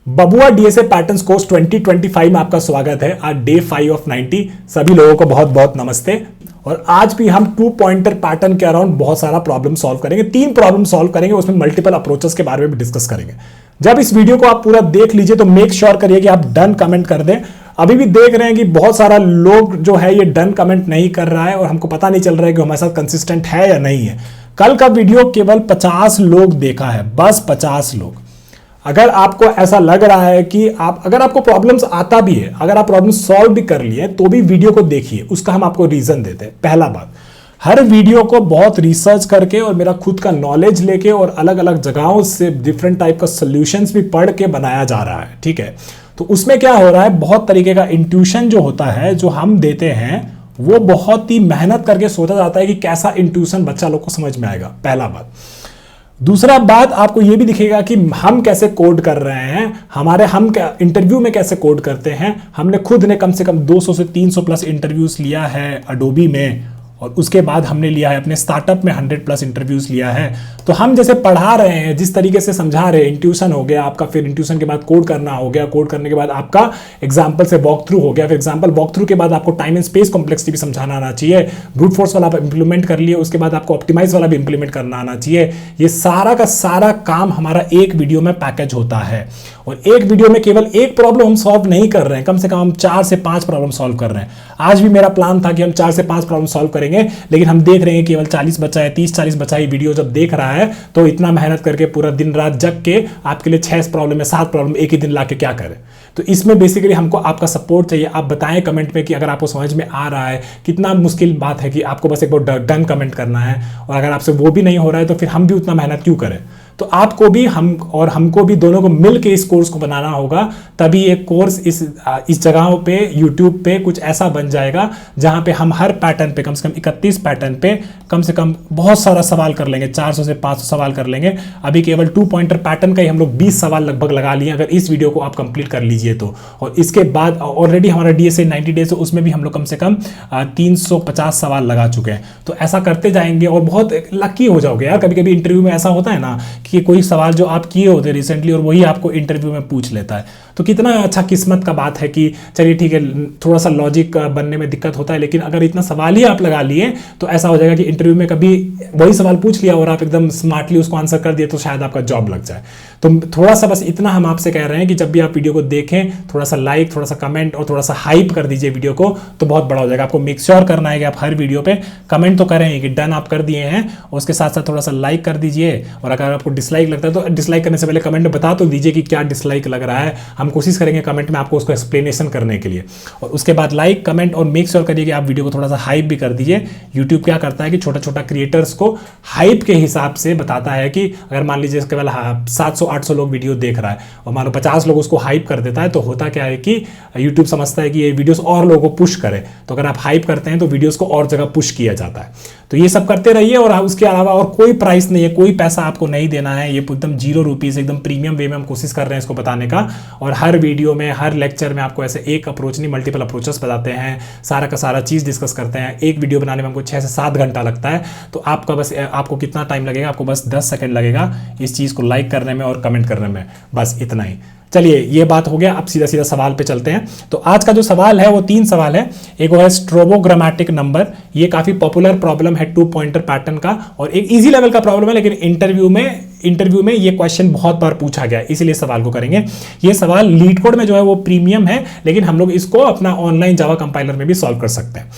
बबुआ DSA patterns course 2025 में आपका स्वागत है। आज डे 5 ऑफ 90। सभी लोगों को बहुत बहुत नमस्ते। और आज भी हम 2 पॉइंटर पैटर्न के अराउंड बहुत सारा प्रॉब्लम सॉल्व करेंगे। 3 प्रॉब्लम सॉल्व करेंगे, उसमें मल्टीपल अप्रोचेस के बारे में भी डिस्कस करेंगे। जब इस वीडियो को आप पूरा देख लीजिए तो मेक श्योर करिए कि आप डन कमेंट कर दें। अभी भी देख रहे हैं कि बहुत सारा लोग जो है ये डन कमेंट नहीं कर रहा है और हमको पता नहीं चल रहा है कि हमारे साथ कंसिस्टेंट है या नहीं है। कल का वीडियो केवल 50 लोग देखा है, बस 50 लोग। अगर आपको ऐसा लग रहा है कि अगर आपको प्रॉब्लम्स आता भी है, अगर आप प्रॉब्लम सॉल्व भी कर लिए तो भी वीडियो को देखिए, उसका हम आपको रीजन देते हैं। पहला बात, हर वीडियो को बहुत रिसर्च करके और मेरा खुद का नॉलेज लेके और अलग अलग जगहों से डिफरेंट टाइप का सॉल्यूशंस भी पढ़ के बनाया जा रहा है, ठीक है। तो उसमें क्या हो रहा है, बहुत तरीके का इंट्यूशन जो होता है, जो हम देते हैं, वो बहुत ही मेहनत करके सोचा जाता है कि कैसा इंट्यूशन बच्चा लोग को समझ में आएगा। पहला बात। दूसरा बात, आपको यह भी दिखेगा कि हम कैसे कोड कर रहे हैं, हम इंटरव्यू में कैसे कोड करते हैं। हमने खुद ने कम से कम 200 से 300 प्लस इंटरव्यूज लिया है अडोबी में, और उसके बाद हमने लिया है अपने स्टार्टअप में 100 प्लस इंटरव्यूज लिया है। तो हम जैसे पढ़ा रहे हैं, जिस तरीके से समझा रहे हैं, इंट्यूशन हो गया आपका, फिर इंट्यूशन के बाद कोड करना हो गया, कोड करने के बाद आपका एग्जाम्पल से वॉक थ्रू हो गया, फिर एग्जाम्पल वॉक थ्रू के बाद आपको टाइम एंड स्पेस कॉम्प्लेक्सिटी भी समझाना आना चाहिए। ब्रूट फोर्स वाला आप इंप्लीमेंट कर लिए, उसके बाद आपको ऑप्टिमाइज वाला भी इंप्लीमेंट करना आना चाहिए। ये सारा का सारा काम हमारा एक वीडियो में पैकेज होता है। और एक वीडियो में केवल एक प्रॉब्लम हम सॉल्व नहीं कर रहे हैं, कम से कम हम 4 से 5 प्रॉब्लम सॉल्व कर रहे हैं। आज भी मेरा प्लान था कि हम 4 से 5 प्रॉब्लम सॉल्व करेंगे, लेकिन हम देख रहे हैं केवल 40 बचा है, 30-40 बचा है। वीडियो जब देख रहा है तो इतना मेहनत करके पूरा दिन रात जग के आपके लिए 6 प्रॉब्लम या 7 प्रॉब्लम एक ही दिन लाके क्या करें। तो इसमें बेसिकली हमको आपका सपोर्ट चाहिए। आप बताएं कमेंट में कि अगर आपको समझ में आ रहा है। कितना मुश्किल बात है कि आपको बस एक बार डन कमेंट करना है, और अगर आपसे वो भी नहीं हो रहा है तो फिर हम भी उतना मेहनत क्यों करें। तो आपको भी हमको भी दोनों को मिलके इस कोर्स को बनाना होगा, तभी एक कोर्स इस जगहों पे यूट्यूब पे कुछ ऐसा बन जाएगा जहां पे हम हर पैटर्न पे कम से कम 31 पैटर्न पे कम से कम बहुत सारा सवाल कर लेंगे। 400 से 500 सवाल कर लेंगे। अभी केवल 2 पॉइंटर पैटर्न का ही हम लोग 20 सवाल लगभग लगा लिए, अगर इस वीडियो को आप कंप्लीट कर लीजिए तो। और इसके बाद ऑलरेडी हमारा डीएसए 90 डेज है, उसमें भी हम लोग कम से कम 350 सवाल लगा चुके हैं। तो ऐसा करते जाएंगे और बहुत लकी हो जाओगे यार। कभी कभी इंटरव्यू में ऐसा होता है ना कि कोई सवाल जो आप किए होते रिसेंटली और वही आपको इंटरव्यू में पूछ लेता है। तो कितना अच्छा किस्मत का बात है कि चलिए ठीक है, थोड़ा सा लॉजिक बनने में दिक्कत होता है, लेकिन अगर इतना सवाल ही आप लगा लिए तो ऐसा हो जाएगा कि इंटरव्यू में कभी वही सवाल पूछ लिया और आप एकदम स्मार्टली उसको आंसर कर दिए तो शायद आपका जॉब लग जाए। तो थोड़ा सा बस इतना हम आपसे कह रहे हैं कि जब भी आप वीडियो को देखें, थोड़ा सा लाइक, थोड़ा सा कमेंट और थोड़ा सा हाइप कर दीजिए वीडियो को, तो बहुत बड़ा हो जाएगा। आपको मेक श्योर करना है कि आप हर वीडियो पे कमेंट तो करें कि डन आप कर दिए हैं, और उसके साथ साथ थोड़ा सा लाइक कर दीजिए। और अगर आपको डिसलाइक लगता है तो डिसलाइक करने से पहले कमेंट में बता तो दीजिए कि क्या डिसलाइक लग रहा है। हम कोशिश करेंगे कमेंट में आपको उसको एक्सप्लेनेशन करने के लिए। और उसके बाद लाइक, कमेंट और मेक श्योर करिए कि आप वीडियो को थोड़ा सा हाइप भी कर दीजिए। यूट्यूब क्या करता है कि छोटा छोटा क्रिएटर्स को हाइप के हिसाब से बताता है कि अगर मान लीजिए केवल 700-800 लोग वीडियो देख रहा है और मान लो 50 लोग उसको हाइप कर देता है, तो होता क्या है कि यूट्यूब समझता है कि ये वीडियोस और लोगों को पुश करे। तो अगर आप हाइप करते हैं तो वीडियोस को और जगह पुश किया जाता है। तो ये सब करते रहिए। और उसके अलावा और कोई प्राइस नहीं है, कोई पैसा आपको नहीं देना है। ये एकदम 0 रुपीज, एकदम प्रीमियम वे में हम कोशिश कर रहे हैं इसको बताने का। और हर वीडियो में, हर लेक्चर में आपको ऐसे एक अप्रोच नहीं, मल्टीपल अप्रोचेस बताते हैं। सारा का सारा चीज़ डिस्कस करते हैं। एक वीडियो बनाने में हमको 6 से 7 घंटा लगता है। तो आपको कितना टाइम लगेगा? आपको बस 10 सेकंड लगेगा इस चीज़ को लाइक करने में और कमेंट करने में, बस इतना ही। चलिए, ये बात हो गया। अब सीधा सीधा सवाल पे चलते हैं। तो आज का जो सवाल है वो 3 सवाल है। एक वो है स्ट्रोबोग्रामेटिक नंबर। ये काफी पॉपुलर प्रॉब्लम है 2 पॉइंटर पैटर्न का, और एक इजी लेवल का प्रॉब्लम है, लेकिन इंटरव्यू में ये क्वेश्चन बहुत बार पूछा गया, इसीलिए सवाल को करेंगे। ये सवाल लीड कोड में जो है वो प्रीमियम है, लेकिन हम लोग इसको अपना ऑनलाइन जावा कंपाइलर में भी सॉल्व कर सकते हैं।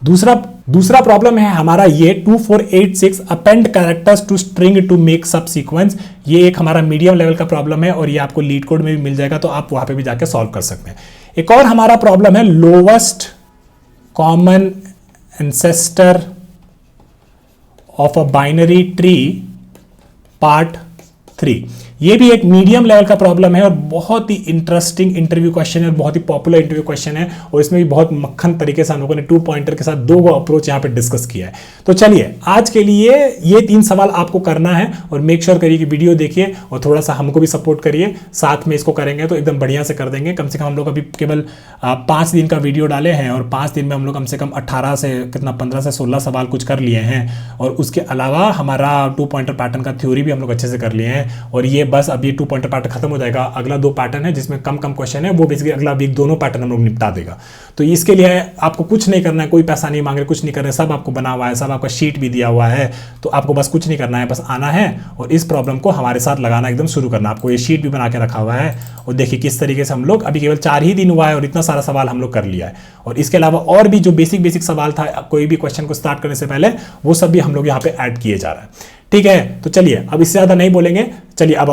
दूसरा प्रॉब्लम है हमारा ये 2486 append characters to string to make subsequence. ये एक हमारा मीडियम लेवल का प्रॉब्लम है और ये आपको लीड कोड में भी मिल जाएगा, तो आप वहां पे भी जाके सॉल्व कर सकते हैं। एक और हमारा प्रॉब्लम है lowest common ancestor of a binary tree part 3। ये भी एक मीडियम लेवल का प्रॉब्लम है और बहुत ही इंटरेस्टिंग इंटरव्यू क्वेश्चन है, बहुत ही पॉपुलर इंटरव्यू क्वेश्चन है। और इसमें भी बहुत मक्खन तरीके से हम लोगों ने 2 पॉइंटर के साथ 2 अप्रोच यहाँ पे डिस्कस किया है। तो चलिए, आज के लिए ये 3 सवाल आपको करना है, और मेक श्योर करिए कि वीडियो देखिए और थोड़ा सा हमको भी सपोर्ट करिए। साथ में इसको करेंगे तो एकदम बढ़िया से कर देंगे। कम से कम हम लोग अभी केवल 5 दिन का वीडियो डाले हैं, और 5 दिन में हम लोग कम से कम 18 से 15 से 16 सवाल कुछ कर लिए हैं। और उसके अलावा हमारा 2 पॉइंटर पैटर्न का थ्योरी भी हम लोग अच्छे से कर लिए हैं। और ये बस अब ये 2 पॉइंटर पैटर्न खत्म हो जाएगा। अगला 2 पैटर्न है जिसमें कम कम क्वेश्चन है, वो बेसिकली अगला वीक दोनों पैटर्न हम लोग निपटा देगा। तो इसके लिए आपको कुछ नहीं करना है, कोई पैसा नहीं मांग रहे, कुछ नहीं कर रहे, सब आपको बना हुआ है, सब आपका शीट भी दिया हुआ है। तो आपको बस कुछ नहीं करना है, बस आना है और इस प्रॉब्लम को हमारे साथ लगाना एकदम शुरू करना। आपको ये शीट भी बना के रखा हुआ है और देखिए किस तरीके से हम लोग अभी केवल 4 ही दिन हुआ है और इतना सारा सवाल हम लोग कर लिया है। और इसके अलावा और भी जो बेसिक सवाल था कोई भी क्वेश्चन को स्टार्ट करने से पहले, वो सब भी हम लोग यहाँ पे ऐड किए जा रहा है। ठीक है, तो चलिए अब इससे ज्यादा नहीं बोलेंगे, चलिए अब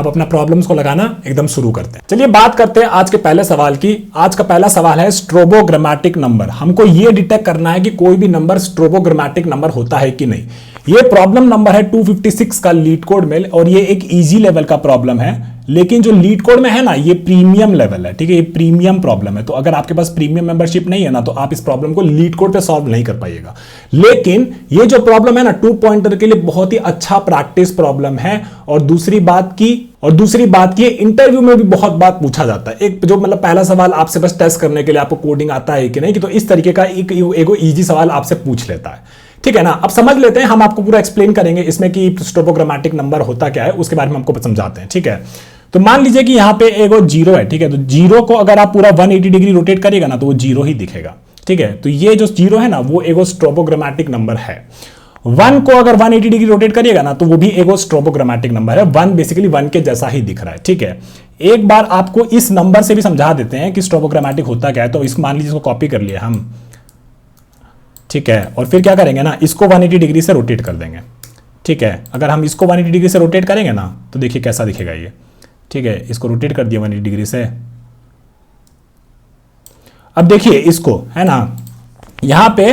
अपना प्रॉब्लम्स को लगाना एकदम शुरू करते हैं। चलिए बात करते हैं आज के पहले सवाल की। आज का पहला सवाल है स्ट्रोबोग्रामेटिक नंबर। हमको ये डिटेक्ट करना है कि कोई भी नंबर स्ट्रोबोग्रामेटिक नंबर होता है कि नहीं। ये प्रॉब्लम नंबर है 256 का लीड कोड में और ये एक इजी लेवल का प्रॉब्लम है, लेकिन जो लीड कोड में है ना ये प्रीमियम लेवल है। ठीक है, ये प्रीमियम प्रॉब्लम है, तो अगर आपके पास प्रीमियम मेंबरशिप नहीं है ना तो आप इस प्रॉब्लम को लीड कोड पे सॉल्व नहीं कर पाइएगा। लेकिन ये जो प्रॉब्लम है ना 2 पॉइंटर के लिए बहुत ही अच्छा प्रैक्टिस प्रॉब्लम है। और दूसरी बात की इंटरव्यू में भी बहुत बात पूछा जाता है। एक जो मतलब पहला सवाल आपसे बस टेस्ट करने के लिए आपको कोडिंग आता है कि नहीं, कि तो इस तरीके का एक इजी सवाल आपसे पूछ लेता है। ठीक है ना, अब समझ लेते हैं, हम आपको पूरा एक्सप्लेन करेंगे इसमें कि स्ट्रोबोग्रामेटिक नंबर होता क्या है, उसके बारे में हमको समझाते हैं। ठीक है, तो मान लीजिए कि यहाँ पे एगो 0 है। ठीक है, तो 0 को अगर आप पूरा 180 डिग्री रोटेट करिएगा ना तो वो 0 ही दिखेगा। ठीक है, तो ये जो 0 है ना वो एगो स्ट्रोबोग्रामेटिक नंबर है। 1 को अगर 180 डिग्री रोटेट करिएगा ना तो वो भी एगो स्ट्रोबोग्रामेटिक नंबर है। 1 बेसिकली 1 के जैसा ही दिख रहा है। ठीक है, एक बार आपको इस नंबर से भी समझा देते हैं कि स्ट्रोबोग्रामेटिक होता क्या है। तो इसको मान लीजिए इसको कॉपी कर लिया हम। ठीक है, और फिर क्या करेंगे ना, इसको 180 डिग्री से रोटेट कर देंगे। ठीक है, अगर हम इसको 180 डिग्री से रोटेट करेंगे ना तो देखिए कैसा दिखेगा ये। ठीक है, इसको रोटेट कर दिया 180 डिग्री से। अब देखिए इसको है ना, यहां पे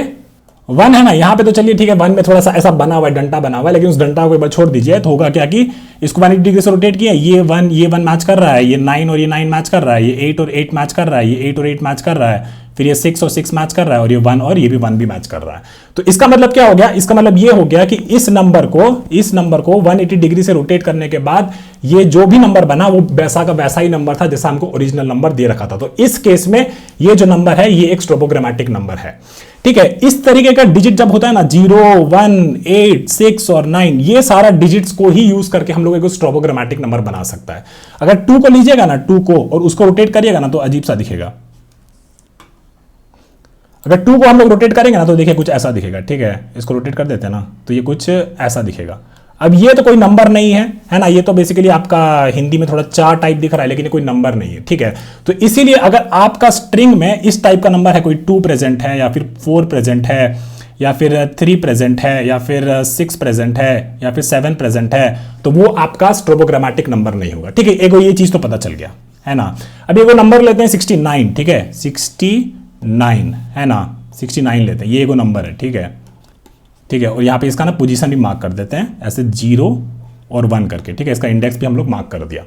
1 है ना, यहां पे तो चलिए ठीक है 1 में थोड़ा सा ऐसा बना हुआ है, डंटा बना हुआ है, लेकिन उस डंटा को एक बार छोड़ दीजिए तो होगा क्या कि इसको 180 डिग्री से रोटेट किया, ये 1 मैच कर रहा है, ये 9 और ये 9 मैच कर रहा है, ये 8 और 8 मैच कर रहा है, ये 8 और 8 मैच कर रहा है, फिर ये 6 और 6 मैच कर रहा है, और ये 1 और ये भी 1 भी मैच कर रहा है। तो इसका मतलब क्या हो गया, इसका मतलब ये हो गया कि इस नंबर को 180 डिग्री से रोटेट करने के बाद ये जो भी नंबर बना वो वैसा का वैसा ही नंबर था जैसा हमको ओरिजिनल नंबर दे रखा था। तो इस केस में ये जो नंबर है ये एक स्ट्रोबोग्रामेटिक नंबर है। ठीक है, इस तरीके का डिजिट जब होता है ना 0, 1, 8, 6 और 9, ये सारा डिजिट्स को ही यूज करके हम लोग एक स्ट्रोबोग्रामेटिक नंबर बना सकता है। अगर 2 को लीजिएगा ना, 2 को और उसको रोटेट करिएगा ना तो अजीब सा दिखेगा। अगर 2 को हम लोग रोटेट करेंगे ना तो देखिए कुछ ऐसा दिखेगा। ठीक है, इसको रोटेट कर देते हैं ना तो ये कुछ ऐसा दिखेगा। अब ये तो कोई नंबर नहीं है ना, ये तो बेसिकली आपका हिंदी में थोड़ा 4 टाइप दिख रहा है, लेकिन ये कोई नंबर नहीं है। ठीक है, तो इसीलिए अगर आपका स्ट्रिंग में इस टाइप का नंबर है, कोई 2 प्रेजेंट है या फिर 4 प्रेजेंट है या फिर 3 प्रेजेंट है या फिर 6 प्रेजेंट है या फिर 7 प्रेजेंट है, तो वो आपका स्ट्रोबोग्रामेटिक नंबर नहीं होगा। ठीक है, एगो ये चीज तो पता चल गया है ना। अब एगो नंबर लेते हैं 69। ठीक है, 69 है ना, 69 लेते हैं, ये एगो नंबर है। ठीक है, ठीक है, और यहाँ पे इसका ना पोजीशन भी मार्क कर देते हैं ऐसे 0 और 1 करके। ठीक है, इसका इंडेक्स भी हम लोग मार्क कर दिया।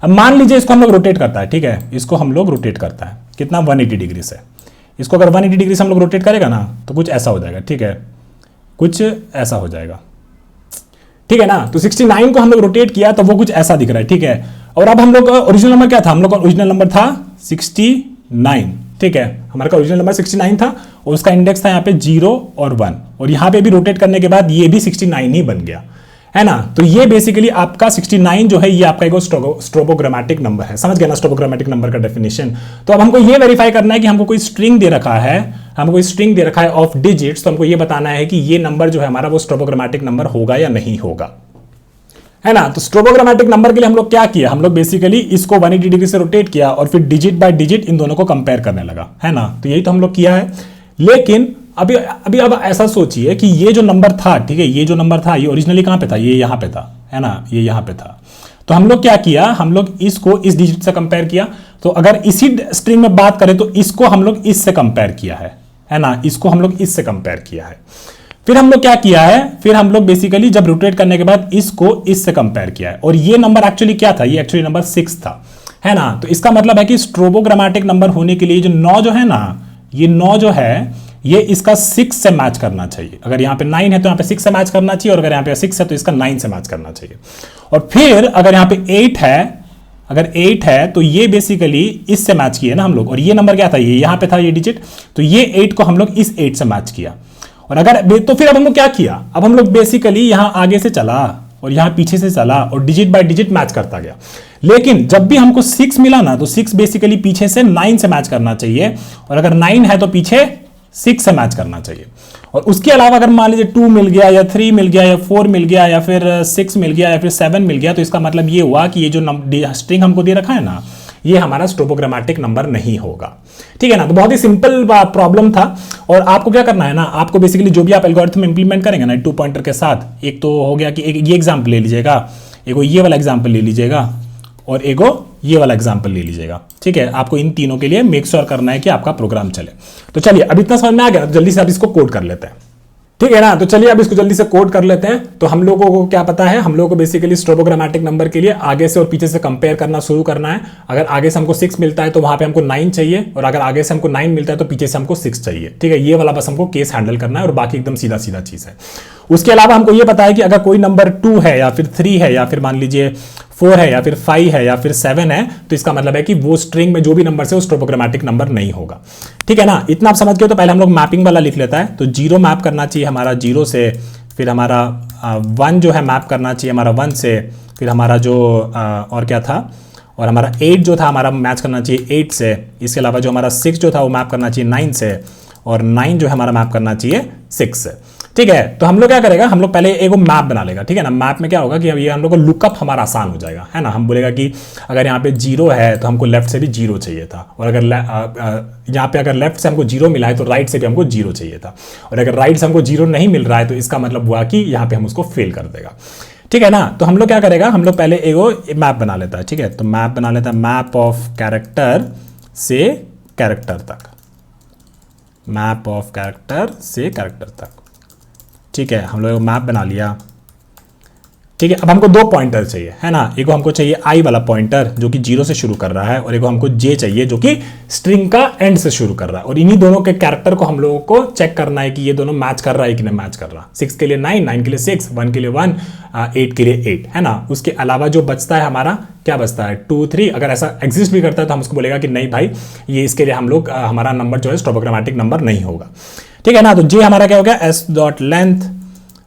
अब मान लीजिए इसको हम लोग रोटेट करता है। ठीक है, इसको हम लोग रोटेट करता है कितना, 180 डिग्री से। इसको अगर 180 डिग्री से हम लोग रोटेट करेगा ना तो कुछ ऐसा हो जाएगा। ठीक है, कुछ ऐसा हो जाएगा। ठीक है ना, तो 69 को हम लोग रोटेट किया तो वो कुछ ऐसा दिख रहा है। ठीक है, और अब हम लोग ओरिजिनल नंबर क्या था, हम लोग का ओरिजिनल नंबर था 69। ठीक है, हमारे का ओरिजिनल नंबर 69 था और उसका इंडेक्स था यहाँ पे 0 और 1, और यहाँ पे भी रोटेट करने के बाद ये भी 69 ही बन गया है ना। तो ये बेसिकली आपका 69 जो है ये आपका एक स्ट्रोबोग्रामेटिक नंबर है। समझ गया ना स्ट्रोबोग्रामेटिक नंबर का डेफिनेशन। तो अब हमको ये वेरीफाई करना है कि हमको कोई स्ट्रिंग दे रखा है, ऑफ डिजिट्स, तो हमको ये बताना है कि ये नंबर जो है हमारा वो स्ट्रोबोग्रामेटिक नंबर होगा या नहीं होगा, है ना। तो स्ट्रोबोग्रामेटिक नंबर के लिए हम लोग क्या किया, हम लोग बेसिकली इसको 180 डिग्री से रोटेट किया और फिर डिजिट बाय डिजिट इन दोनों को कंपेयर करने लगा, है ना। तो यही तो हम लोग किया है। लेकिन अभी अब ऐसा सोचिए कि ये जो नंबर था, ठीक है, ये जो नंबर था ये ओरिजिनली कहां पे था, ये यहां पे था, है ना, ये यहां पे था। तो हम लोग क्या किया, हम लोग इसको इस डिजिट से कंपेयर किया। तो अगर इसी स्ट्रिंग में बात करें तो इसको हम लोग इससे कंपेयर किया है ना, इसको हम लोग इससे कंपेयर किया है। फिर हम लोग क्या किया है, फिर हम लोग बेसिकली जब रोटेट करने के बाद इसको इससे कंपेयर किया है, और ये नंबर एक्चुअली क्या था, ये एक्चुअली नंबर 6 था, है ना। तो इसका मतलब है कि स्ट्रोबोग्रामेटिक नंबर होने के लिए जो 9 जो है ना, ये 9 जो है ये इसका 6 से मैच करना चाहिए। अगर यहाँ पे 9 है तो यहाँ पे 6 से मैच करना चाहिए, और अगर यहाँ पे 6 है तो इसका 9 से मैच करना चाहिए। और फिर अगर यहाँ पे 8 है, अगर 8 है तो ये बेसिकली इससे मैच किया ना हम लोग, और ये नंबर क्या था, ये यहाँ पे था ये डिजिट, तो ये 8 को हम लोग इस 8 से मैच किया। और अगर तो फिर अब हम लोग क्या किया, अब हम लोग बेसिकली यहां आगे से चला और यहां पीछे से चला और डिजिट बाय डिजिट मैच करता गया। लेकिन जब भी हमको 6 मिला ना, तो 6 बेसिकली पीछे से 9 से मैच करना चाहिए, और अगर 9 है तो पीछे 6 से मैच करना चाहिए। और उसके अलावा अगर मान लीजिए 2 मिल गया या 3 मिल गया या 4 मिल गया या फिर 6 मिल गया या फिर 7 मिल गया, तो इसका मतलब ये हुआ कि ये जो स्ट्रिंग हमको दे रखा है ना, ये हमारा स्ट्रोबोग्रामेटिक नंबर नहीं होगा। ठीक है ना। तो बहुत ही सिंपल प्रॉब्लम था। और आपको क्या करना है ना, आपको बेसिकली जो भी आप एल्गोरिथम इंप्लीमेंट करेंगे ना 2 पॉइंटर के साथ, एक तो हो गया कि एक ये एग्जाम्पल ले लीजिएगा, एक ये वाला एग्जाम्पल ले लीजिएगा, और एगो ये वाला एग्जाम्पल ले लीजिएगा। ठीक है, आपको इन तीनों के लिए मेक श्योर करना है कि आपका प्रोग्राम चले। तो चलिए, अब इतना समझ में आ गया, जल्दी से आप इसको कोड कर लेते हैं। ठीक है ना। तो चलिए अब इसको जल्दी से कोड कर लेते हैं। तो हम लोगों को क्या पता है, हम लोगों को बेसिकली स्ट्रोबोग्रामेटिक नंबर के लिए आगे से और पीछे से कंपेयर करना शुरू करना है। अगर आगे से हमको 6 मिलता है तो वहां पे हमको 9 चाहिए, और अगर आगे से हमको 9 मिलता है तो पीछे से हमको 6 चाहिए। ठीक है, ये वाला बस हमको केस हैंडल करना है, और बाकी एकदम सीधा सीधा चीज है। उसके अलावा हमको ये पता है कि अगर कोई नंबर 2 है या फिर 3 है या फिर मान लीजिए 4 है या फिर 5 है या फिर 7 है, तो इसका मतलब है कि वो स्ट्रिंग में जो भी नंबर है वो स्ट्रोबोग्रामेटिक नंबर नहीं होगा। ठीक है ना। इतना आप समझ गए। तो पहले हम लोग मैपिंग वाला लिख लेता है। तो 0 मैप करना चाहिए हमारा 0 से, फिर हमारा 1 जो है मैप करना चाहिए हमारा 1 से, फिर हमारा जो और क्या था, और हमारा 8 जो था हमारा मैच करना चाहिए 8 से। इसके अलावा जो हमारा 6 जो था वो मैप करना चाहिए 9 से, और 9 जो है हमारा मैप करना चाहिए 6 से। ठीक है। तो हम लोग क्या करेगा, हम लोग पहले एक मैप बना लेगा। ठीक है ना। मैप में क्या होगा कि अब ये हम लोग को लुकअप हमारा आसान हो जाएगा, है ना। हम बोलेगा कि अगर यहाँ पे 0 है तो हमको लेफ्ट से भी 0 चाहिए था, और अगर यहाँ पे अगर लेफ्ट से हमको 0 मिला है तो राइट से भी हमको 0 चाहिए था, और अगर राइट से हमको 0 नहीं मिल रहा है तो इसका मतलब हुआ कि यहाँ पे हम उसको फेल कर देगा। ठीक है ना। तो हम लोग क्या करेगा, हम लोग पहले एक मैप बना लेता है। ठीक है। तो मैप बना लेता है, मैप ऑफ कैरेक्टर से कैरेक्टर तक, मैप ऑफ कैरेक्टर से कैरेक्टर तक। ठीक है, हम लोग मैप बना लिया। ठीक है। अब हमको 2 पॉइंटर चाहिए, है ना। एक हमको चाहिए आई वाला पॉइंटर जो कि 0 से शुरू कर रहा है, और एक हमको जे चाहिए जो कि स्ट्रिंग का एंड से शुरू कर रहा है। और इन्हीं दोनों के कैरेक्टर को हम लोगों को चेक करना है कि ये दोनों मैच कर रहा है कि नहीं मैच कर रहा। 6 के लिए 9, 9 के लिए 6, 1 के लिए 1, 8 के लिए 8, है ना। उसके अलावा जो बचता है हमारा, क्या बचता है 2, 3। अगर ऐसा एग्जिस्ट भी करता है तो हम उसको बोलेगा कि नहीं भाई, ये इसके लिए हम लोग हमारा नंबर जो है स्ट्रोबोग्रामेटिक नंबर नहीं होगा। ठीक है ना। तो जे हमारा क्या हो गया, s.length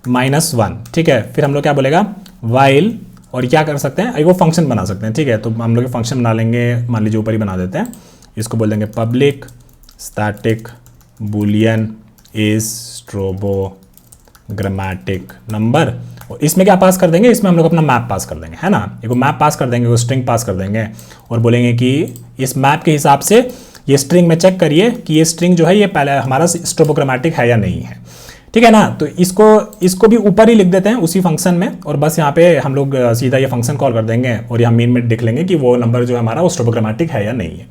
-1। ठीक है। फिर हम लोग क्या बोलेगा, वाइल, और क्या कर सकते हैं, एक वो फंक्शन बना सकते हैं। ठीक है। तो हम लोग फंक्शन बना लेंगे, मान लीजिए ऊपर ही बना देते हैं, इसको बोल देंगे public static boolean is strobogrammatic number. और इसमें क्या पास कर देंगे, इसमें हम लोग अपना मैप पास कर देंगे, है ना। एक मैप पास कर देंगे, वो स्ट्रिंग पास कर देंगे, और बोलेंगे कि इस मैप के हिसाब से ये स्ट्रिंग में चेक करिए कि ये स्ट्रिंग जो है ये पहले हमारा स्ट्रोबोग्रामेटिक है या नहीं है। ठीक है ना। तो इसको भी ऊपर ही लिख देते हैं उसी फंक्शन में, और बस यहाँ पे हम लोग सीधा ये फंक्शन कॉल कर देंगे, और यहाँ मेन में देख लेंगे कि वो नंबर जो है हमारा वो स्ट्रोबोग्रामेटिक है या नहीं है।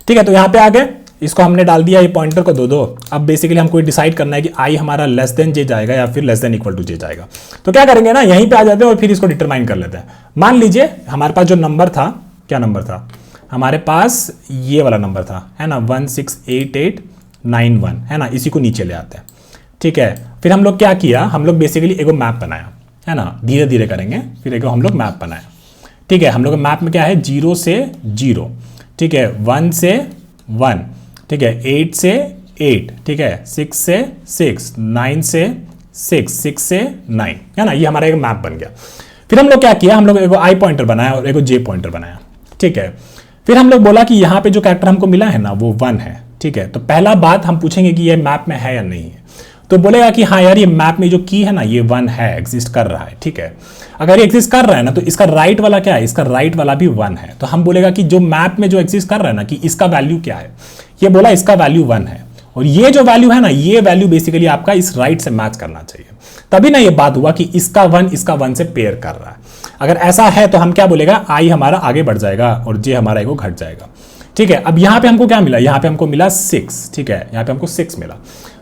ठीक है। तो यहाँ पे आ गए, इसको हमने डाल दिया ये पॉइंटर को 2, 2। अब बेसिकली हमको डिसाइड करना है कि आई हमारा लेस देन जे जाएगा या फिर लेस देन इक्वल टू जे जाएगा। तो क्या करेंगे ना, यहीं पे आ जाते हैं और फिर इसको डिटरमाइन कर लेते हैं। मान लीजिए हमारे पास जो नंबर था, क्या नंबर था हमारे पास, ये वाला नंबर था, है ना, 168891, है ना। इसी को नीचे ले आते हैं। ठीक है। फिर हम लोग क्या किया, हम लोग बेसिकली एक मैप बनाया, है ना। धीरे धीरे करेंगे। फिर एक हम लोग मैप बनाया। ठीक है। हम लोग मैप में क्या है, 0 से 0, ठीक है, 1 से 1, ठीक है, 8 से 8, ठीक है, 6 से 6, 9 से 6, 6 से 9, है ना। ये हमारा एक मैप बन गया। फिर हम लोग क्या किया, हम लोग एक आई पॉइंटर बनाया और एक जे पॉइंटर बनाया। ठीक है। फिर हम लोग बोला कि यहाँ पे जो कैरेक्टर हमको मिला है ना वो 1 है। ठीक है। तो पहला बात हम पूछेंगे कि ये मैप में है या नहीं है, तो बोलेगा कि हाँ यार ये मैप में जो की है ना ये 1 है, एग्जिस्ट कर रहा है। ठीक है। अगर ये एग्जिस्ट कर रहा है ना तो इसका राइट वाला क्या है, इसका राइट वाला भी 1 है। तो हम बोलेगा कि जो मैप में जो एग्जिस्ट कर रहा है ना कि इसका वैल्यू क्या है, ये बोला इसका वैल्यू 1 है, और ये जो वैल्यू है ना ये वैल्यू बेसिकली आपका इस राइट से मैच करना चाहिए। तभी ना ये बात हुआ कि इसका 1 से पेयर कर रहा है। अगर ऐसा है तो हम क्या बोलेगा, आई हमारा आगे बढ़ जाएगा और जे हमारा एगो घट जाएगा। ठीक है। अब यहाँ पे हमको क्या मिला, यहाँ पे हमको मिला 6। ठीक है। यहाँ पे हमको 6 मिला,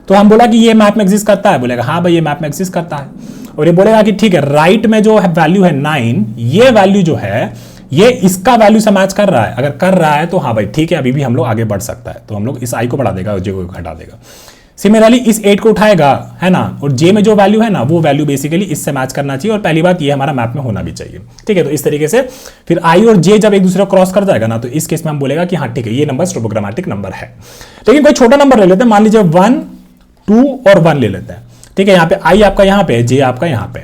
तो हम बोला कि ये मैप में एग्जिस्ट करता है, बोलेगा हाँ भाई ये मैप में एग्जिस्ट करता है। और ये बोलेगा कि ठीक है राइट में जो वैल्यू है 9, ये वैल्यू जो है ये इसका वैल्यू से मैच कर रहा है। अगर कर रहा है तो हाँ भाई ठीक है, अभी भी हम लोग आगे बढ़ सकता है। तो हम लोग इस आई को बढ़ा देगा और जे को घटा देगा। सिमिलरली इस 8 को उठाएगा, है ना, और जे में जो वैल्यू है ना वो वैल्यू बेसिकली इससे मैच करना चाहिए, और पहली बात ये हमारा मैप में होना भी चाहिए। ठीक है। तो इस तरीके से फिर आई और जे जब एक दूसरे को क्रॉस कर जाएगा ना तो इस केस में हम बोलेगा कि हाँ ठीक है ये नंबर स्ट्रोबोग्रामेटिक नंबर है। लेकिन कोई छोटा नंबर ले लेते हैं, मान लीजिए 1, 2 और 1 ले लेते हैं। ठीक है। यहाँ पे आई आपका यहाँ पे, जे आपका यहाँ पे,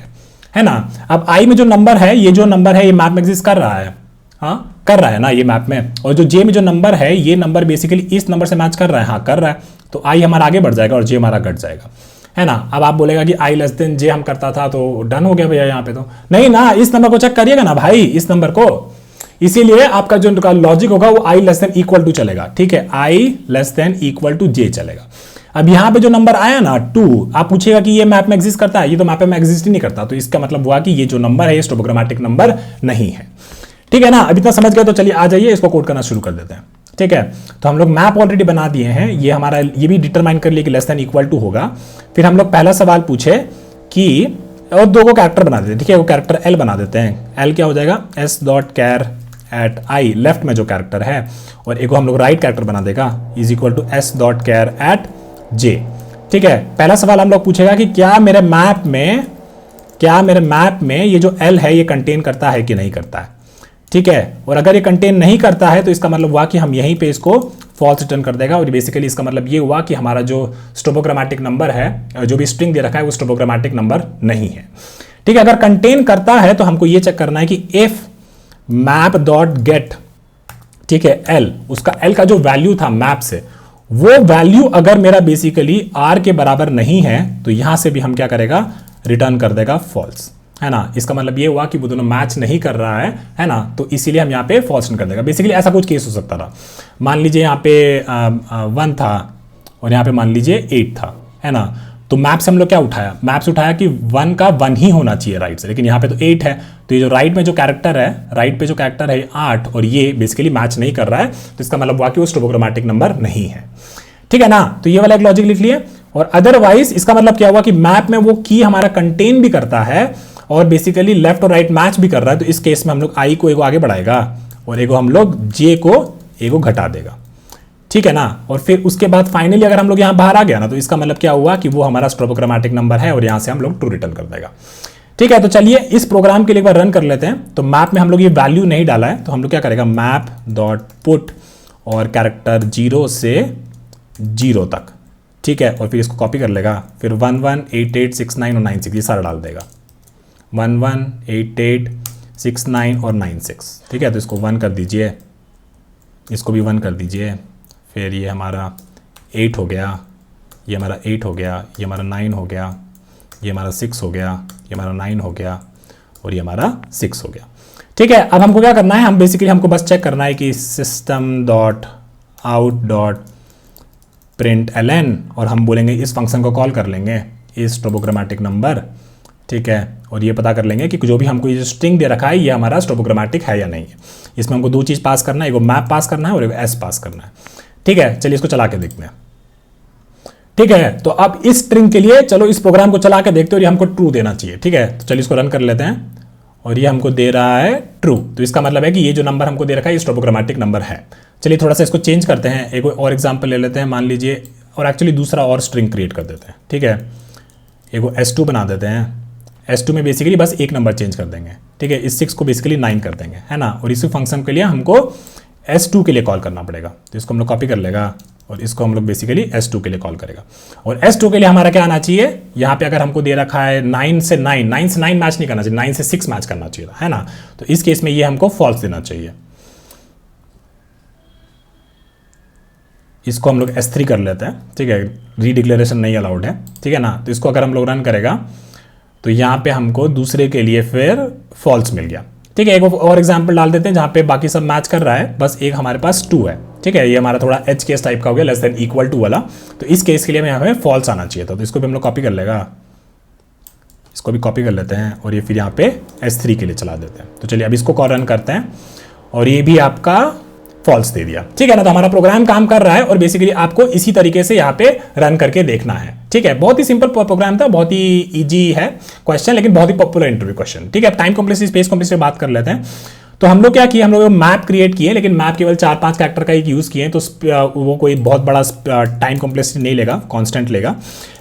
है ना। अब आई में जो नंबर है, ये जो नंबर है ये मैप में एग्जिस्ट कर रहा है, हाँ कर रहा है ना ये मैप में। और जो जे में जो नंबर है, ये नंबर बेसिकली इस नंबर से मैच कर रहा है, हाँ कर रहा है। तो आई हमारा आगे बढ़ जाएगा और जे हमारा घट जाएगा, है ना। अब आप बोलेगा कि आई लेस देन जे हम करता था तो डन हो गया भैया, यहाँ पे तो नहीं ना, इस नंबर को चेक करिएगा ना भाई, इस नंबर को। इसीलिए आपका जो लॉजिक होगा वो आई लेस देन इक्वल टू चलेगा, ठीक है, आई लेस देन इक्वल टू जे चलेगा। अब यहाँ पे जो नंबर आया ना 2, आप पूछेगा कि ये मैप में एग्जिस्ट करता है, ये तो मैप में एग्जिस्ट ही नहीं करता, तो इसका मतलब हुआ कि ये जो नंबर है ये स्टोपोग्रामेटिक नंबर नहीं है, ठीक है ना। अब इतना समझ गए तो चलिए आ जाइए इसको कोड करना शुरू कर देते हैं, ठीक है। तो हम लोग मैप ऑलरेडी बना दिए हैं, ये हमारा ये भी डिटरमाइन कर लिए कि लेस देन इक्वल टू होगा। फिर हम लोग पहला सवाल पूछे कि, और दो को कैरेक्टर बना देते हैं, ठीक है, वो कैरेक्टर एल बना देते हैं। एल क्या हो जाएगा, s dot char at i, left में जो कैरेक्टर है, और एक हम लोग राइट कैरेक्टर बना देगा is equal to s dot char at j, ठीक है। पहला सवाल हम लोग पूछेगा कि क्या मेरे मैप में ये जो एल है ये कंटेन करता है कि नहीं करता है, ठीक है। और अगर ये कंटेन नहीं करता है तो इसका मतलब हुआ कि हम यहीं पे इसको फॉल्स रिटर्न कर देगा। और बेसिकली इसका मतलब ये हुआ कि हमारा जो स्टोपोग्रामेटिक नंबर है, जो भी स्ट्रिंग दे रखा है वो स्टोपोग्रामेटिक नंबर नहीं है, ठीक है। अगर कंटेन करता है तो हमको ये चेक करना है कि इफ मैप डॉट गेट, ठीक है, एल, उसका एल का जो वैल्यू था मैप से, वो वैल्यू अगर मेरा बेसिकली आर के बराबर नहीं है तो यहां से भी हम क्या करेगा, रिटर्न कर देगा फॉल्स, है ना। इसका मतलब ये हुआ कि वो दोनों मैच नहीं कर रहा है ना, तो इसीलिए हम यहाँ पे फॉल्स कर देगा। बेसिकली ऐसा कुछ केस हो सकता था, मान लीजिए यहाँ पे 1 था और यहाँ पे मान लीजिए 8 था, है ना। तो मैप से हम लोग क्या उठाया, मैप से उठाया कि 1 का 1 ही होना चाहिए राइट से, लेकिन यहाँ पे तो 8 है, तो ये जो राइट में जो कैरेक्टर है, राइट पे जो कैरेक्टर है 8 और ये बेसिकली मैच नहीं कर रहा है, तो इसका मतलब हुआ कि वो स्टोपोग्रामेटिक नंबर नहीं है, ठीक है ना। तो ये वाला एक लॉजिक लिख लिए। और अदरवाइज इसका मतलब क्या हुआ कि मैप में वो की हमारा कंटेन भी करता है और बेसिकली लेफ्ट और राइट मैच भी कर रहा है, तो इस केस में हम लोग आई को एगो आगे बढ़ाएगा और एगो हम लोग जे को एगो घटा देगा, ठीक है ना। और फिर उसके बाद फाइनली अगर हम लोग यहाँ बाहर आ गया ना, तो इसका मतलब क्या हुआ कि वो हमारा स्टोपोग्रामेटिक नंबर है और यहाँ से हम लोग ट्रू रिटर्न कर देगा, ठीक है। तो चलिए इस प्रोग्राम के लिए एक बार रन कर लेते हैं। तो मैप में हम लोग ये वैल्यू नहीं डाला है, तो हम लोग क्या करेगा, मैप डॉट पुट और कैरेक्टर 0 से 0 तक, ठीक है। और फिर इसको कॉपी कर लेगा, फिर 11 8 8 6 9 और 9 6 ये सारा डाल देगा, 11 8 8 6 9 और 9 6, ठीक है। तो इसको 1 कर दीजिए, इसको भी 1 कर दीजिए, फिर ये हमारा 8 हो गया, ये हमारा 8 हो गया, ये हमारा 9 हो गया, ये हमारा 6 हो गया, ये हमारा 9 हो गया और ये हमारा 6 हो गया, ठीक है। अब हमको क्या करना है, हम बेसिकली हमको बस चेक करना है कि system dot out dot print ln, और हम बोलेंगे इस फंक्शन को कॉल कर लेंगे इस टोपोग्रामेटिक नंबर, ठीक है। और ये पता कर लेंगे कि जो भी हमको ये स्ट्रिंग दे रखा है ये हमारा स्टोपोग्रामेटिक है या नहीं है। इसमें हमको 2 चीज़ पास करना है, एक मैप पास करना है और एक एस पास करना है, ठीक है। चलिए इसको चला के देखते हैं, ठीक है। तो अब इस स्ट्रिंग के लिए चलो इस प्रोग्राम को चला के देखते हैं और ये हमको ट्रू देना चाहिए, ठीक है। तो चलिए इसको रन कर लेते हैं और ये हमको दे रहा है ट्रू, तो इसका मतलब है कि ये जो नंबर हमको दे रखा है ये स्टोपोग्रामेटिक नंबर है। चलिए थोड़ा सा इसको चेंज करते हैं, एक और एग्जांपल ले लेते हैं, मान लीजिए, और एक्चुअली दूसरा और स्ट्रिंग क्रिएट कर देते हैं, ठीक है। एक S2 बना देते हैं, S2 में बेसिकली बस एक नंबर चेंज कर देंगे, ठीक है। इस 6 को बेसिकली 9 कर देंगे, है ना। और इसी फंक्शन के लिए हमको S2 के लिए कॉल करना पड़ेगा, तो इसको हम लोग कॉपी कर लेगा और इसको हम लोग बेसिकली S2 के लिए कॉल करेगा। और S2 के लिए हमारा क्या आना चाहिए, यहाँ पे अगर हमको दे रखा है 9 से 9 मैच नहीं करना चाहिए, 9 से 6 मैच करना चाहिए, है ना। तो इस केस में ये हमको फॉल्स देना चाहिए। इसको हम लोग S3 कर लेते हैं, ठीक है, रीडिक्लेरेशन नहीं अलाउड है, ठीक है ना। तो इसको अगर हम लोग रन करेगा तो यहाँ पे हमको दूसरे के लिए फिर फॉल्स मिल गया, ठीक है। एक और एग्जांपल डाल देते हैं जहाँ पे बाकी सब मैच कर रहा है, बस एक हमारे पास 2 है, ठीक है। ये हमारा थोड़ा एच केस टाइप का हो गया, लेस देन इक्वल टू वाला, तो इस केस के लिए हमें फॉल्स आना चाहिए था। तो इसको भी हम लोग कॉपी कर लेगा, इसको भी कॉपी कर लेते हैं और ये फिर यहाँ पे S3 के लिए चला देते हैं। तो चलिए अब इसको रन करते हैं और ये भी आपका फॉल्स दे दिया, ठीक है ना। तो हमारा प्रोग्राम काम कर रहा है और बेसिकली आपको इसी तरीके से यहाँ पे रन करके देखना है, ठीक है। बहुत ही सिंपल प्रोग्राम था, बहुत ही इजी है क्वेश्चन, लेकिन बहुत ही पॉपुलर इंटरव्यू क्वेश्चन, ठीक है। टाइम कॉम्प्लेक्सिटी स्पेस कॉम्प्लेक्सिटी बात कर लेते हैं। तो हम लोग क्या किए, हम लोग मैप क्रिएट किए, लेकिन मैप केवल 4-5 कैरेक्टर का एक यूज़ किए, तो वो कोई बहुत बड़ा टाइम कॉम्प्लेक्सिटी नहीं लेगा, कांस्टेंट लेगा।